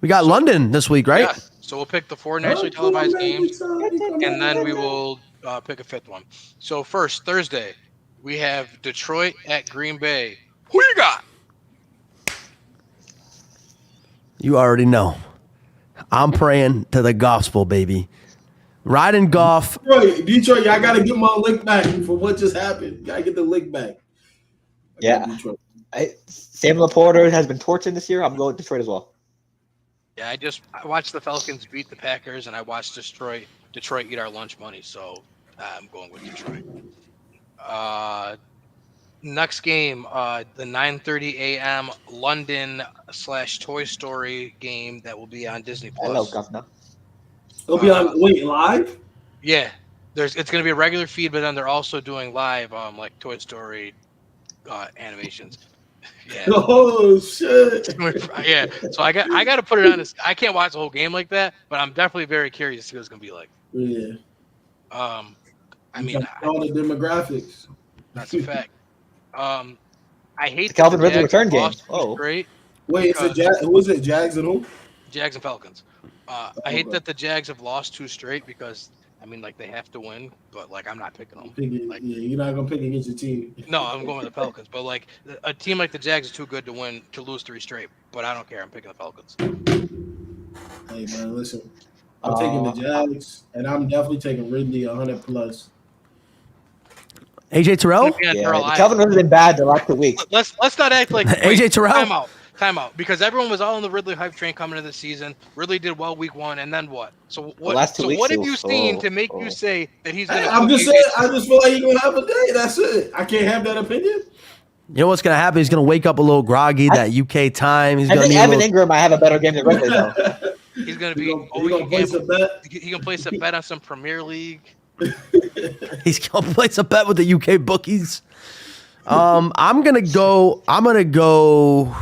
We got London this week, right? Yeah. So we'll pick the 4 nationally televised games, and then we will pick a 5th one. So first, Thursday, we have Detroit at Green Bay. Who you got? You already know. I'm praying to the gospel, baby. Riding Goff. Detroit, I got to get my lick back for what just happened. Got to get the lick back. Yeah. Sam Laporta has been torching this year. I'm going with Detroit as well. Yeah, I watched the Falcons beat the Packers, and I watched Detroit eat our lunch money. So I'm going with Detroit. Next game, the 9:30 a.m. London/Toy Story game that will be on Disney Plus. Hello, Governor. It'll be on live. Yeah, it's going to be a regular feed, but then they're also doing live, like Toy Story animations. Yeah. Oh shit. Yeah. So I got to put it on this. I can't watch the whole game like that, but I'm definitely very curious to see what it's going to be like. Yeah. I mean, all the demographics. That's a fact. I hate the Calvin Jags Ridley return game. Oh, great. Wait, who is it? Jags and who? Jags and Falcons. I hate that the Jags have lost 2 straight because I mean, like, they have to win, but like I'm not picking them. Yeah, you're not gonna pick against your team. No, I'm going with the Falcons. But like a team like the Jags is too good to lose 3 straight. But I don't care. I'm picking the Falcons. Hey man, listen. I'm taking the Jags, and I'm definitely taking Ridley 100+. AJ Terrell? Calvin Ridley's been bad the last 2 weeks. Let's not act like AJ Terrell. Time out. Because everyone was all on the Ridley hype train coming into the season. Ridley did well week 1, and then what? So what? What have you seen to make you say that he's going to? I'm just saying. I just feel like he's gonna have a day. That's it. I can't have that opinion. You know what's gonna happen? He's gonna wake up a little groggy that UK time. He's gonna think Evan Ingram might have a better game than Ridley though. He's gonna be. He gonna place a bet. He can place a bet on some Premier League. He's gonna place a bet with the UK bookies. I'm gonna go.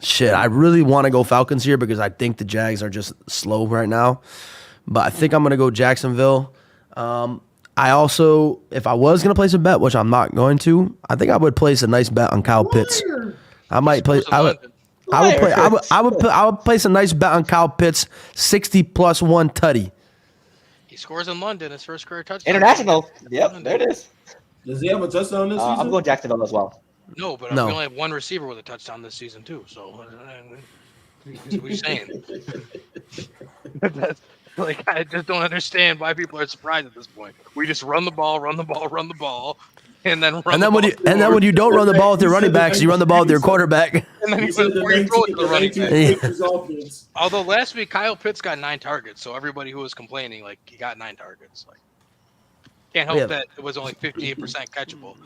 Shit, I really want to go Falcons here because I think the Jags are just slow right now. But I think I'm gonna go Jacksonville. I also, if I was gonna place a bet, which I'm not going to, I think I would place a nice bet on Kyle Pitts. I might place. I would place a nice bet on Kyle Pitts, 60+1 tutty. He scores in London, his first career touchdown. International. Yep, there it is. Does he have a touchdown this season? I'm going Jacksonville as well. No, but we only have one receiver with a touchdown this season too. So what are you saying? Like, I just don't understand why people are surprised at this point. We just run the ball, and then when you don't run the ball with your running backs, you run the ball with your quarterback. And then you throw it to the running back. Although last week Kyle Pitts got 9 targets, so everybody who was complaining, like, he got 9 targets. Like, can't help that it was only 58% catchable.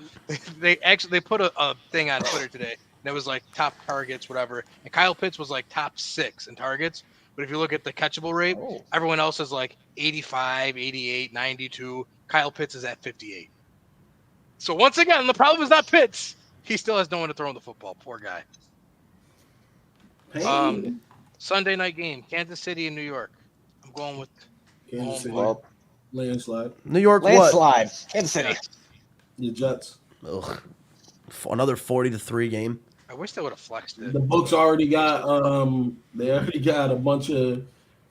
They put a thing on Twitter today that was like top targets, whatever, and Kyle Pitts was like top 6 in targets. But if you look at the catchable rate, everyone else is like 85, 88, 92. Kyle Pitts is at 58. So once again, the problem is not Pitts. He still has no one to throw in the football. Poor guy. Sunday night game, Kansas City and New York. I'm going with Kansas City. Landslide. New York landslide. What? Kansas City. The Jets. Ugh. Another 40-3 game. I wish they would have flexed it. The books already got they already got a bunch of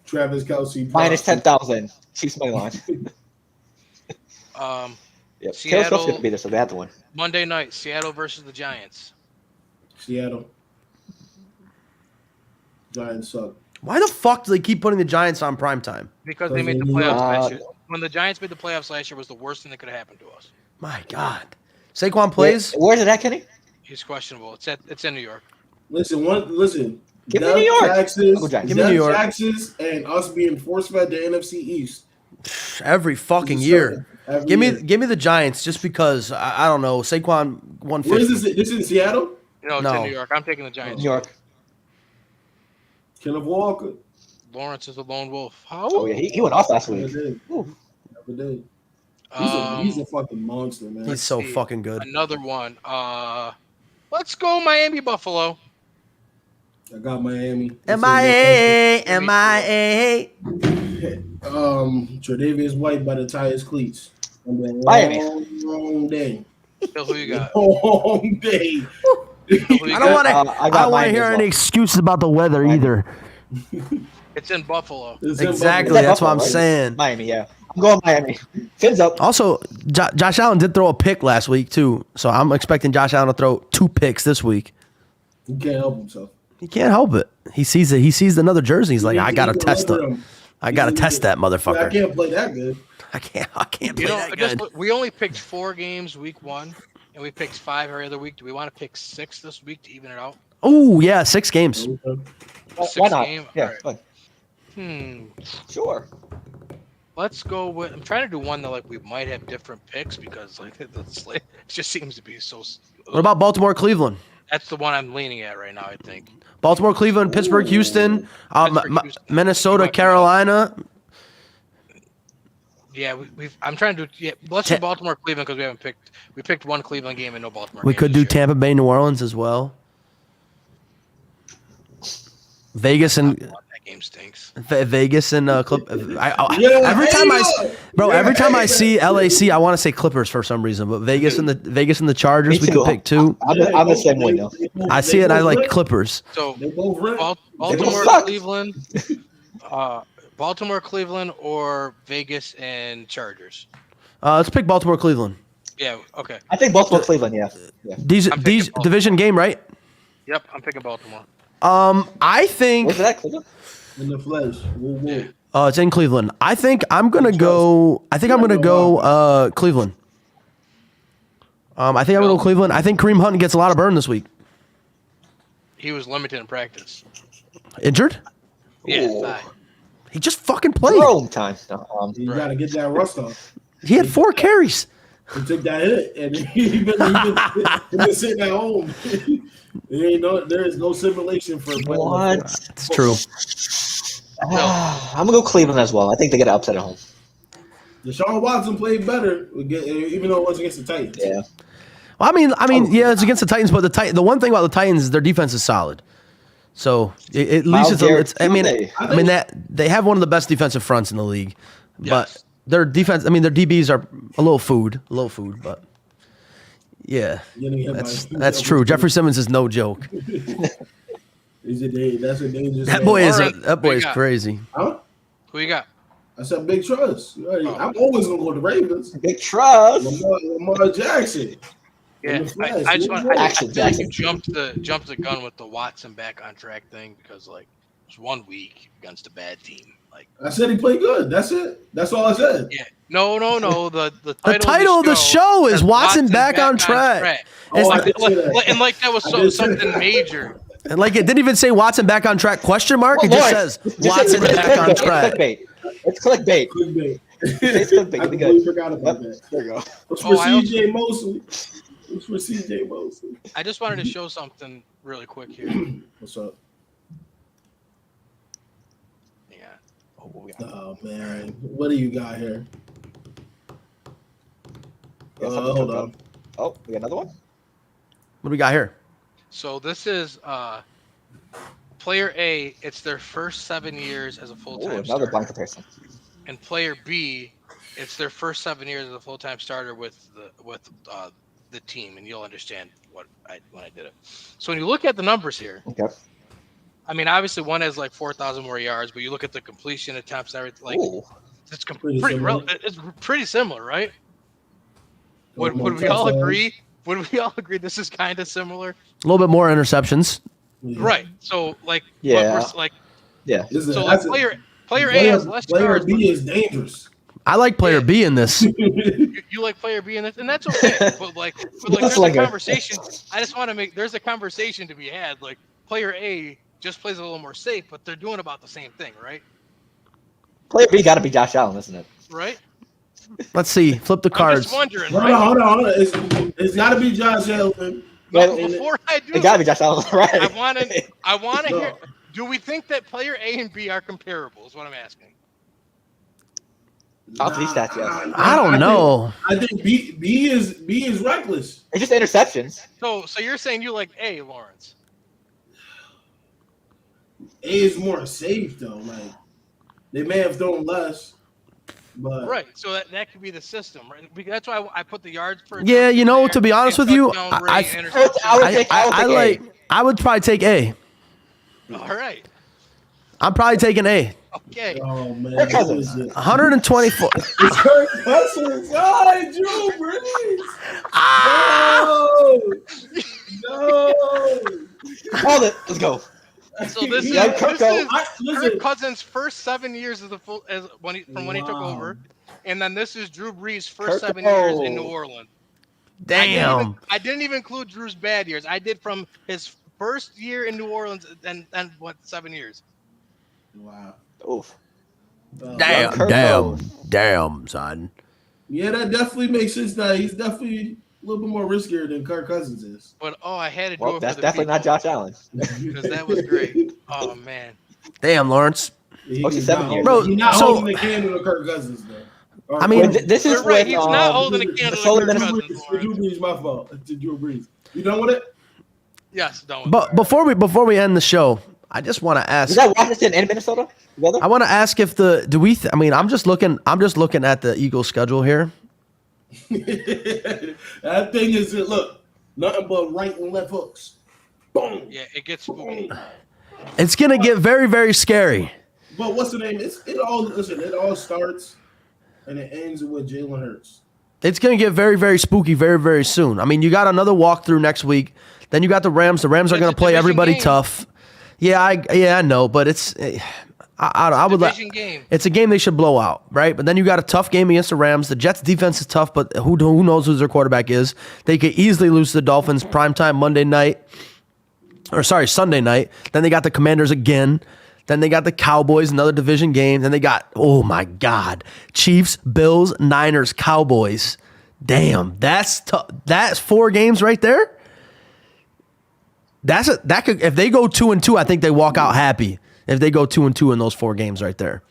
Travis Kelce minus 10,000. Chiefs money line. Seattle. Taylor Swift's going to be there, so they have to win. Monday night, Seattle versus the Giants. Seattle. Giants suck. Why the fuck do they keep putting the Giants on primetime? Because they made the playoffs last year. When the Giants made the playoffs last year, was the worst thing that could have happened to us. My God. Saquon plays? Where's it at, Kenny? He's questionable. It's in New York. Listen. Give me New York. Give me New York. Taxes and us being force-fed the NFC East. Every fucking year. Give me the Giants just because, I don't know, Saquon 150. Where is this? This is in Seattle? No, it's in New York. I'm taking the Giants. New York. Kenneth Walker. Lawrence is a lone wolf. How? Oh, yeah, he went off last week. Never did. He's a fucking monster, man. He's so fucking good. Another one. Let's go Miami Buffalo. I got Miami. MIA. Tre'Davious White by the tie his cleats. Miami. Long day. Phil, who you got? Long day. I don't want to hear any excuses about the weather either. It's in Buffalo. Exactly. That's what I'm saying. Miami, yeah. I'm going Miami. Fins up. Also, Josh Allen did throw a pick last week, too. So I'm expecting Josh Allen to throw 2 picks this week. He can't help himself. He can't help it. He sees it. He sees another jersey. He's like, I got to test it. I got to test that motherfucker. I can't play that good. I can't play that good. We only picked 4 games week 1, and we picked 5 every other week. Do we want to pick 6 this week to even it out? Oh yeah, 6 games. Why not? Game? Yeah. All right. Sure. Let's go with. I'm trying to do one that like we might have different picks because like the slate just seems to be so. What about Baltimore, Cleveland? That's the one I'm leaning at right now. I think. Baltimore, Cleveland, Pittsburgh, Houston, Pittsburgh, Houston. Minnesota, Carolina. Yeah, I'm trying to do. Yeah, let's do Baltimore, Cleveland because we haven't picked. We picked one Cleveland game and no Baltimore. We game could this do year. Tampa Bay, New Orleans as well. Vegas and That game stinks. Vegas and Clip. Every Yeah, time I see LAC, I want to say Clippers for some reason. But Vegas and the Chargers, Me we too. could pick 2. I'm the same way now. I see it. And I like Clippers. So They both rip. Baltimore, suck. Cleveland, Baltimore, Cleveland, or Vegas and Chargers. Let's pick Baltimore, Cleveland. Yeah. Okay. I think Baltimore, Cleveland. Yeah. These I'm picking Baltimore. division game, right? Yep. I'm picking Baltimore. I think Where's that, Cleveland? In the flesh. Woo. it's in Cleveland. I think I'm gonna go. Cleveland. I think I'm gonna go Cleveland. I think Kareem Hunt gets a lot of burn this week. He was limited in practice. Injured? Yeah. Ooh. Thigh. He just fucking played. Throwing time. No, You got to get that rust off. He had 4 carries. He took that hit, and he been sitting at home. There is no simulation for playing. What? It's true. I'm gonna go Cleveland as well. I think they get upset at home. Deshaun Watson played better, even though it was against the Titans. Yeah. Well, I mean, yeah, it's against the Titans, but the one thing about the Titans is their defense is solid. So at least it's. I mean that they have one of the best defensive fronts in the league, Yes. but their defense. I mean, their DBs are a little food, but yeah, that's true. Jeffrey Simmons is no joke. That's a dangerous. That boy is Alright, that boy is got? crazy. Huh? Who you got? I said big trust. I'm always gonna go to the Ravens. Big trust. Lamar Jackson. Yeah, Flash. I just want. I Action feel like Jackson. you jumped the gun with the Watson back on track thing because like it was 1 week against a bad team. Like I said he played good. That's it. That's all I said. yeah, no. The title of the show is Watson back on track. Oh, I It's- did say that. And like that was I did say something that. major. And like it didn't even say Watson back on track question mark. It just says Just Watson say back on it's track. clickbait. It's clickbait. Clickbait. It's clickbait. I You'll be completely good. forgot about that. There you go. What's Oh, for I also- CJ Mosley? What's for CJ Mosley? I just wanted to show something really quick here. What's up? Yeah. Oh, what we got? Oh man, what do you got here? Yeah, something Hold to on. Oh, we got another one? What do we got here? So this is player A. It's their first 7 years as a Oh, full-time another starter. blind comparison. And player B, it's their first 7 years as a full-time starter with the team, and you'll understand when I did it. So when you look at the numbers here, Okay. I mean, obviously one has like 4,000 more yards, but you look at the completion attempts and everything, like Ooh. it's Pretty similar. it's pretty similar, right? Would More we all touchdowns. agree? Would we all agree this is kind of similar? A little bit more interceptions. Yeah. Right. So like, Yeah. what we're, like Yeah. Listen, so that's like a- player A has less Player yards. B is dangerous. I like player Yeah. B in this. You like player B in this, and that's okay. but That's there's like a a- conversation. I just want to make there's a conversation to be had. Like player A just plays a little more safe, but they're doing about the same thing, right? Player B got to be Josh Allen, isn't it? Right. Let's see. Flip the I'm cards. just wondering. Hold Right? on, hold on. It's got to be Josh Allen. But Well, before I do, It got to be Josh Allen, right? I want to No. hear. Do we think that player A and B are comparable? Is what I'm asking. Off these stats, yes. I don't know. I think B is reckless. It's just interceptions. So you're saying you like A, Lawrence? A is more safe though. Like they may have thrown less, but Right. So that could be the system, right? Because that's why I put the yards per. Yeah, you know, there, to be honest and with you, touchdown I- rate, interception. I would probably take A. All right. I'm probably taking A. Okay. oh man, Kirk who Cousins. is it? 124. It's Kirk Cousins. Oh, Drew Brees. No. Called it. Let's go. So this is, Yeah, this Kirk is Listen, Kirk Cousins' first 7 years as when he took Wow. over, and then this is Drew Brees' Kirk- first 7 years in oh. New Orleans. Damn. I didn't even include Drew's bad years. I did from his first year in New Orleans and what 7 years. Wow. Oof. Damn, son. Yeah, that definitely makes sense. Now he's definitely a little bit more riskier than Kirk Cousins is. But I had to do Well, it that's for the definitely not people, Josh Allen. because that was great. Oh man. Damn, Lawrence. Okay, 7 years. Bro, He's not so- holding the candle to Kirk Cousins, though. I mean, this is You're right. when, He's not holding a candle Sullivan- to Drew Kirk Brees, Cousins. Drew Brees, my fault. To Drew Brees. You done with it? Yes, don't. But before we end the show, I just want to ask. Is that Washington and Minnesota together? I want to ask if I'm just looking at the Eagles schedule here. That thing is, look, nothing but right and left hooks. Boom. Yeah, it gets spooky. It's gonna get very, very scary. But what's the name? It all starts and it ends with Jalen Hurts. It's gonna get very, very spooky very, very soon. I mean, you got another walkthrough next week. Then you got the Rams. The Rams are It's gonna a play division everybody game. tough. Yeah, I know, but it's I would let. Division game. It's a game they should blow out, right? But then you got a tough game against the Rams. The Jets' defense is tough, but who knows who their quarterback is? They could easily lose to the Dolphins primetime Sunday night. Then they got the Commanders again. Then they got the Cowboys, another division game. Then they got, oh my God, Chiefs, Bills, Niners, Cowboys. Damn, that's 4 games right there. That could, if they go 2-2, I think they walk out happy. If they go 2-2 in those 4 games right there,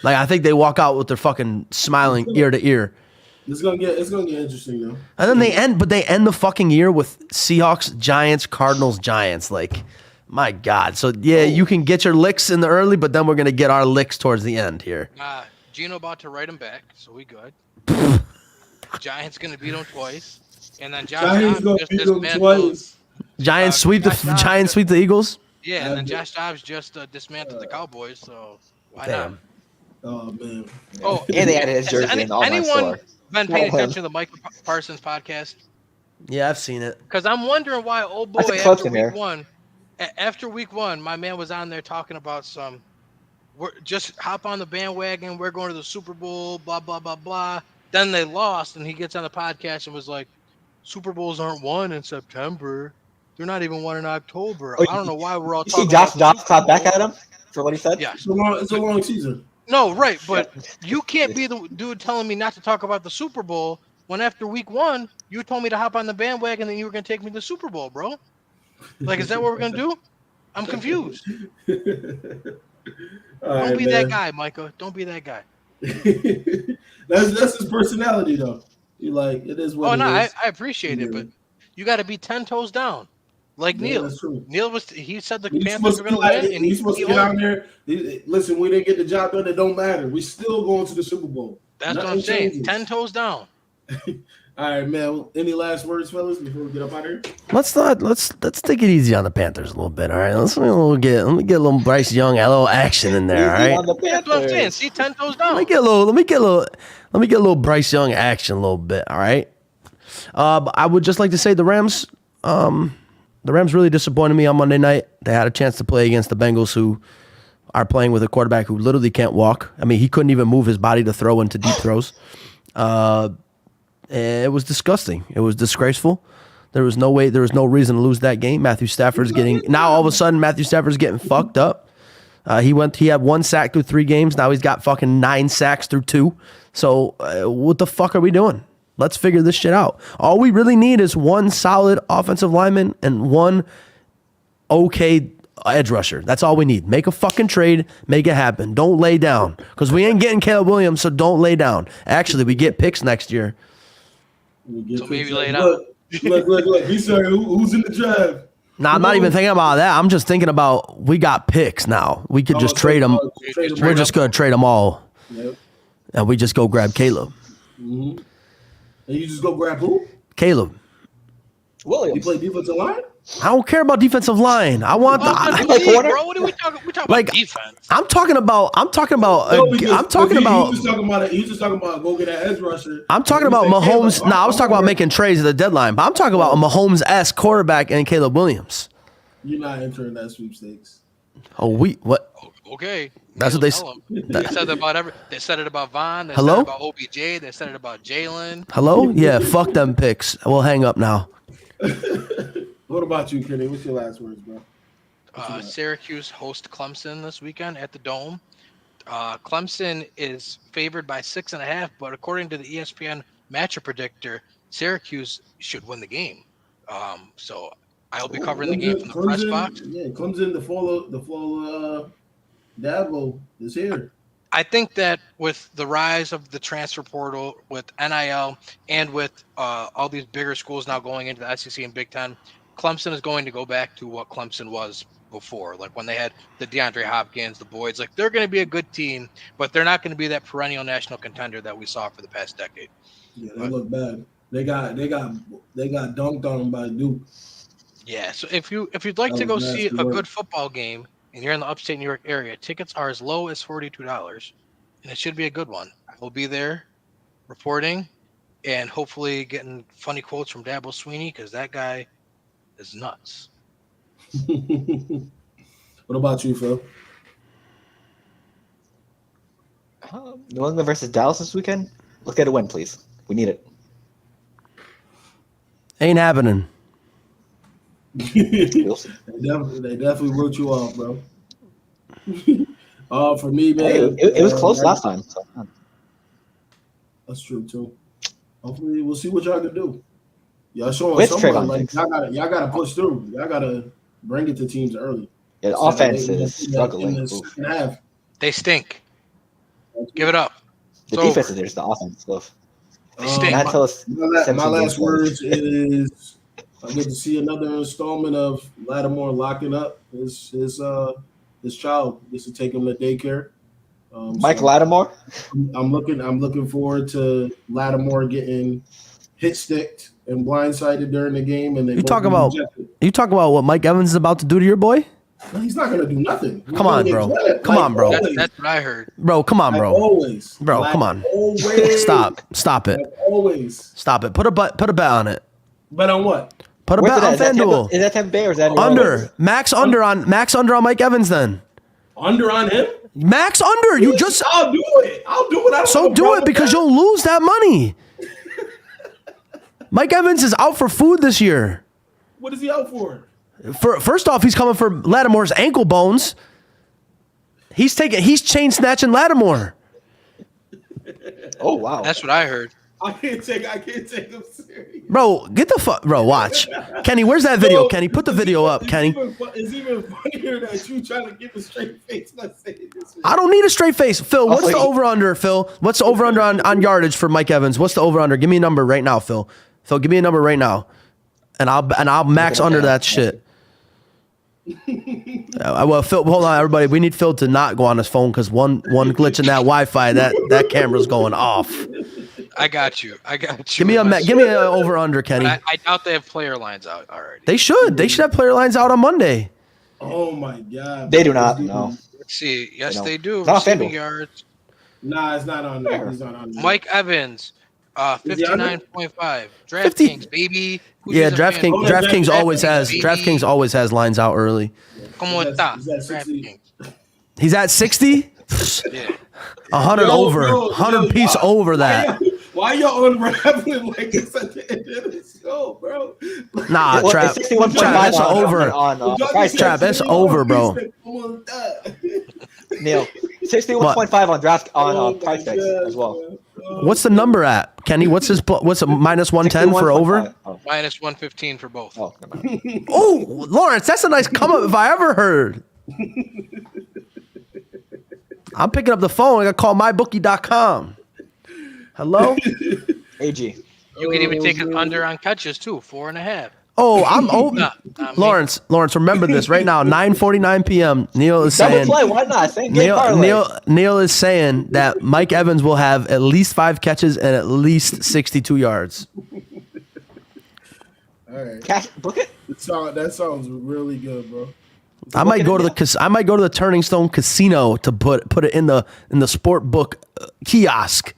like I think they walk out with their fucking smiling ear to ear. It's gonna get interesting though. And then they end the fucking year with Seahawks, Giants, Cardinals, Giants. Like, my God. So yeah, you can get your licks in the early, but then we're gonna get our licks towards the end here. Gino about to write him back, so we good. Giants gonna beat him twice, and then Giants Josh gonna Dobbs beat just them dismantled. twice. Giants sweep Josh Dobbs Giants sweep the Eagles. Yeah, and then Josh Dobbs just dismantled the Cowboys, so why Damn. Oh man. not? Oh, And they added his has jersey in all my anyone store. been paying attention to the Mike Parsons podcast? Yeah, I've seen it. Because I'm wondering why old boy That's a clip after in there. after week one, my man was on there talking about just hop on the bandwagon. We're going to the Super Bowl, blah, blah, blah, blah. Then they lost, and he gets on the podcast and was like, Super Bowls aren't won in September. They're not even won in October. Oh, I don't know why we're all You talking see Josh about Dobbs clap back at him for what he said? Yeah. It's a long season. No, right, but you can't be the dude telling me not to talk about the Super Bowl when after week one, you told me to hop on the bandwagon and you were going to take me to the Super Bowl, bro. Like, is that what we're going to do? I'm confused. Don't be that guy, Micah. Don't be that guy. That's his personality, though. You like it is what. Oh, no, it is. I appreciate it, but you got to be 10 toes down. Like Yeah, Neil. that's true. Neil he said the He's Panthers supposed were to going be to win, and he's supposed to get owned out it. there. Listen, we didn't get the job done. It don't matter. We still going to the Super Bowl. That's Nothing what I'm saying. changes. 10 toes down. All right, man. Any last words, fellas, before we get up out of here? Let's take it easy on the Panthers a little bit, all right? Let me get a little Bryce Young, a little action in there, all Easy right? on the That's what I'm saying. Panthers. See, 10 toes Let down. me get a little Bryce Young action a little bit, all right? But I would just like to say the Rams really disappointed me on Monday night. They had a chance to play against the Bengals, who are playing with a quarterback who literally can't walk. I mean, he couldn't even move his body to throw into deep throws. It was disgusting. It was disgraceful. There was no reason to lose that game. Matthew Stafford's getting fucked up. He had 1 sack through 3 games. Now he's got fucking 9 sacks through 2. So what the fuck are we doing? Let's figure this shit out. All we really need is 1 solid offensive lineman and 1 okay edge rusher. That's all we need. Make a fucking trade. Make it happen. Don't lay down. Because we ain't getting Caleb Williams, so don't lay down. Actually, we get picks next year. So maybe lay it out. Look. He said, who's in the draft? Nah, I'm not even thinking about that. I'm just thinking about we got picks now. We could just trade them. We're just going to trade them all. Yep. And we just go grab Caleb. Mm-hmm. And you just go grab who? Caleb. You Williams. play defensive line? I don't care about defensive line. I want the. Oh, play corner? bro, what are we talking? We talking Like, about defense. I'm talking about. No, because I'm talking about. He's just talking about go get that edge rusher. I'm talking about Mahomes. No, I was talking about making trades at the deadline, but I'm talking about a Mahomes-esque quarterback and Caleb Williams. You're not entering that sweepstakes. Oh, what? Okay. That's what they tell 'em. They said about They said it about Von. They Hello? said it about OBJ. They said it about Jalen. Hello? Yeah, fuck them picks. We'll hang up now. What about you, Kenny? What's your last words, bro? Syracuse host Clemson this weekend at the Dome. Clemson is favored by 6.5, but according to the ESPN matchup predictor, Syracuse should win the game. So I'll be covering the game from the press box. Yeah, Clemson, the fall Dabo is here. I think that with the rise of the transfer portal, with NIL, and with all these bigger schools now going into the SEC and Big Ten, Clemson is going to go back to what Clemson was before, like when they had the DeAndre Hopkins, the Boyds. Like they're going to be a good team, but they're not going to be that perennial national contender that we saw for the past decade. Yeah, they look bad. They got dunked on by Duke. Yeah, so if you'd like to go see a good football game and you're in the upstate New York area, tickets are as low as $42, and it should be a good one. I will be there reporting and hopefully getting funny quotes from Dabo Swinney because that guy is nuts. What about you, Phil? New England versus Dallas this weekend. Let's get a win, please. We need it. Ain't happening. They definitely wrote you off, bro. For me, man, Hey, it was close last time. So. That's true too. Hopefully, we'll see what y'all can do. Y'all showing With someone Trayvon like Diggs. y'all gotta push through. Y'all gotta bring it to teams early. Yeah, the So offense they- is in struggling. the Oof. second half. They stink. Give it up. The It's defense over. is there, it's the offense. Oof. They stink. Not until it's My 17 last games words is I get to see another installment of Lattimore locking up his child. Gets to take him to daycare. Mike so Lattimore. I'm looking forward to Lattimore getting hit sticked and blindsided during the game. And they You both talk get about ejected. you talk about what Mike Evans is about to do to your boy? No, he's not gonna do nothing. He's Come gonna on, get bro. ejected, Come like on, bro. always. That's what I heard. Bro, come on, Like bro. always, Bro, Like come on. Always. Stop it. Like always. Stop it. Put a bet on it. Bet on what? Put a Where's bet it on at? FanDuel. Is that Tampa Bay or is that New Under. Orleans? Max under on Mike Evans then. Under on him? Max under. You just I'll do it. I'll do it. I don't so have a do problem it because with that. you'll lose that money. Mike Evans is out for food this year. What is he out for? First off, he's coming for Lattimore's ankle bones. He's chain snatching Lattimore. Oh wow. That's what I heard. I can't take him serious. Bro, get the fuck. Bro, watch. Kenny, where's that video? Bro, Kenny, put the video up, Kenny. It's even funnier that you trying to give a straight face. Not saying this. I don't need a straight face. Phil, what's wait. the over-under, Phil? What's the over-under on yardage for Mike Evans? What's the over-under? Give me a number right now, Phil. Phil, give me a number right now. And I'll max under that shit. Well, Phil, hold on, everybody. We need Phil to not go on his phone because one glitch in that Wi-Fi, that camera's going off. I got you. Give me an over-under, Kenny. I doubt they have player lines out already. They should have player lines out on Monday. Oh my god. They do not. No. Let's see. Yes, No. they do. It's not Receiving FanDuel. yards. Nah, it's not on there. He's not on there. Mike Evans, Is he on there? 59.5. 50. DraftKings, baby. Who Yeah, gives a fan? Oh, DraftKings always has lines out early. ¿Cómo Is está? that 60? DraftKings. He's at 60? Yeah. 100 Yo, over. yo, 100 yo, piece why- over that. Why y'all unraveling like this at the end of the show, bro? Nah, Well, Trap. it's 61.5 Trap, that's on- over. on price Trap, tag. that's over, bro. Neil, 61.5 on draft on price tags as well. What's the number at? Kenny, what's a minus 110 for over? 61.5. Oh, Minus 115 for both. oh, never mind. Oh, Lawrence, that's a nice come up if I ever heard. I'm picking up the phone. I got to call mybookie.com. Hello? AG. You can even take it under on catches too, 4.5. Oh, I'm open. Not me. Lawrence, remember this right now, 9:49 p.m. Neil is Double saying play, why not? Same game parlay. Neil is saying that Mike Evans will have at least 5 catches and at least 62 yards. All right. Cash, book it. That sounds really good, bro. I might go to the Turning Stone Casino to put it in the sport book kiosk.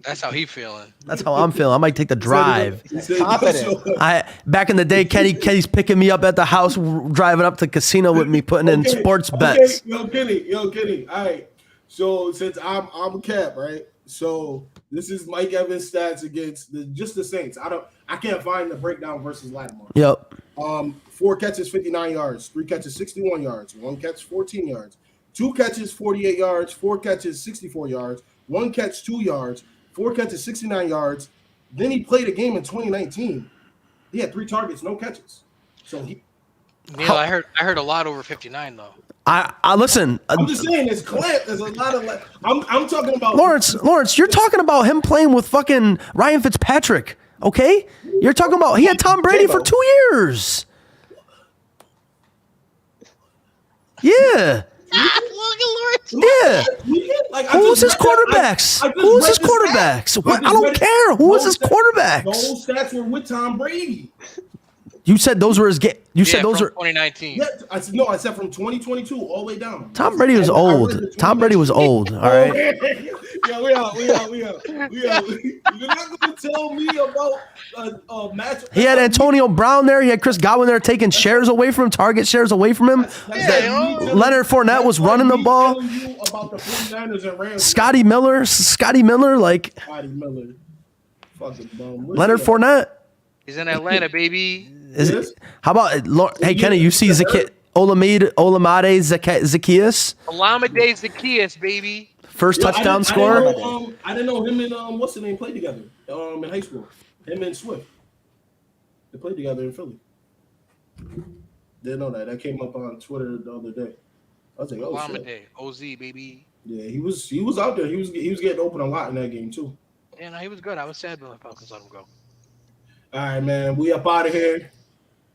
That's how he feeling. That's how I'm feeling. I might take the drive. He said he gonna show up. Back in the day, Kenny's picking me up at the house, driving up to the casino with me, putting in sports bets. Yo, Kenny. All right. So since I'm Cap, right? So this is Mike Evans' stats against just the Saints. I can't find the breakdown versus Lattimore. Yep. 4 catches, 59 yards. 3 catches, 61 yards. 1 catch, 14 yards. 2 catches, 48 yards. 4 catches, 64 yards. 1 catch, 2 yards. 4 catches, 69 yards. Then he played a game in 2019. He had 3 targets, no catches. So Neil, I heard a lot over 59 though. I listen. I'm just saying, there's a lot of. I'm talking about Lawrence. You're talking about him playing with fucking Ryan Fitzpatrick. Okay, you're talking about he had Tom Brady for 2 years. Yeah. Yeah. Who was his quarterbacks? Who was his quarterbacks? I don't care. Who was his quarterbacks? Those stats were with Tom Brady. You said those were his game. You said those were 2019. Yeah, I said from 2022 all the way down. Tom Brady was old. Tom Brady was old. All right. Yeah, we out. You're not going to tell me about a match. He had Antonio Brown there. He had Chris Godwin there taking shares away from him, target shares away from him. Leonard Fournette was running the ball. About the 49ers and Rams. Scotty Miller, Scotty Miller. Fucking bum. Leonard Fournette. He's in Atlanta, baby. How about hey Kenny? You see Olamide Zacchaeus? Olamide Zacchaeus, baby. First touchdown scorer. I didn't know him and what's the name played together in high school. Him and Swift. They played together in Philly. Didn't know that. That came up on Twitter the other day. I was like, oh Olamide, shit. OZ, baby. Yeah, he was out there. He was getting open a lot in that game too. Yeah, no, he was good. I was sad when the Falcons let him go. All right, man. We up out of here.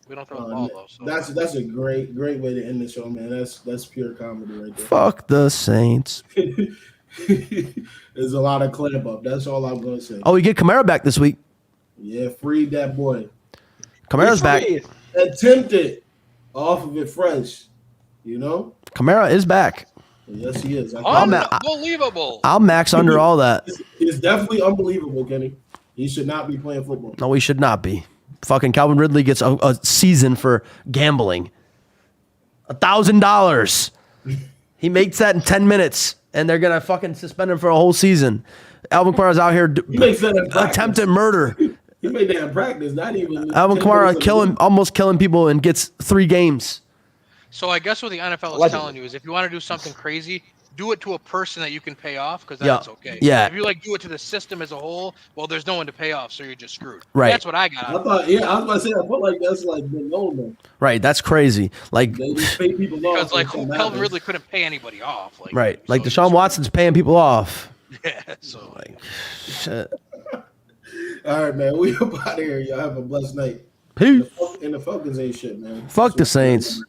We don't throw the ball though. So. That's a great way to end the show, man. That's pure comedy right there. Fuck the Saints. There's a lot of clamp up. That's all I'm gonna say. Oh, we get Kamara back this week. Yeah, freed that boy. Kamara's back. Attempted off of it fresh. You know? Kamara is back. Yes, he is. Unbelievable. I'll max under all that. It's definitely unbelievable, Kenny. He should not be playing football. No, he should not be. Fucking Calvin Ridley gets a season for gambling. $1,000. He makes that in 10 minutes, and they're gonna fucking suspend him for a whole season. Alvin Kamara's out here attempted murder. He made that in practice, not even. Alvin Kamara almost killing people and gets 3 games. So I guess what the NFL is telling you is if you want to do something crazy, do it to a person that you can pay off because that's okay. Yeah. If you do it to the system as a whole, well, there's no one to pay off, so you're just screwed. Right. That's what I got. I was about to say, I felt like that's like the normal. Right. That's crazy. Like they just pay people off because Calvin Ridley couldn't pay anybody off. Right. Like Deshaun Watson's paying people off. Yeah. So shit. All right, man. We up out of here. Y'all have a blessed night. Peace. And the Falcons ain't shit, man. Fuck the Saints.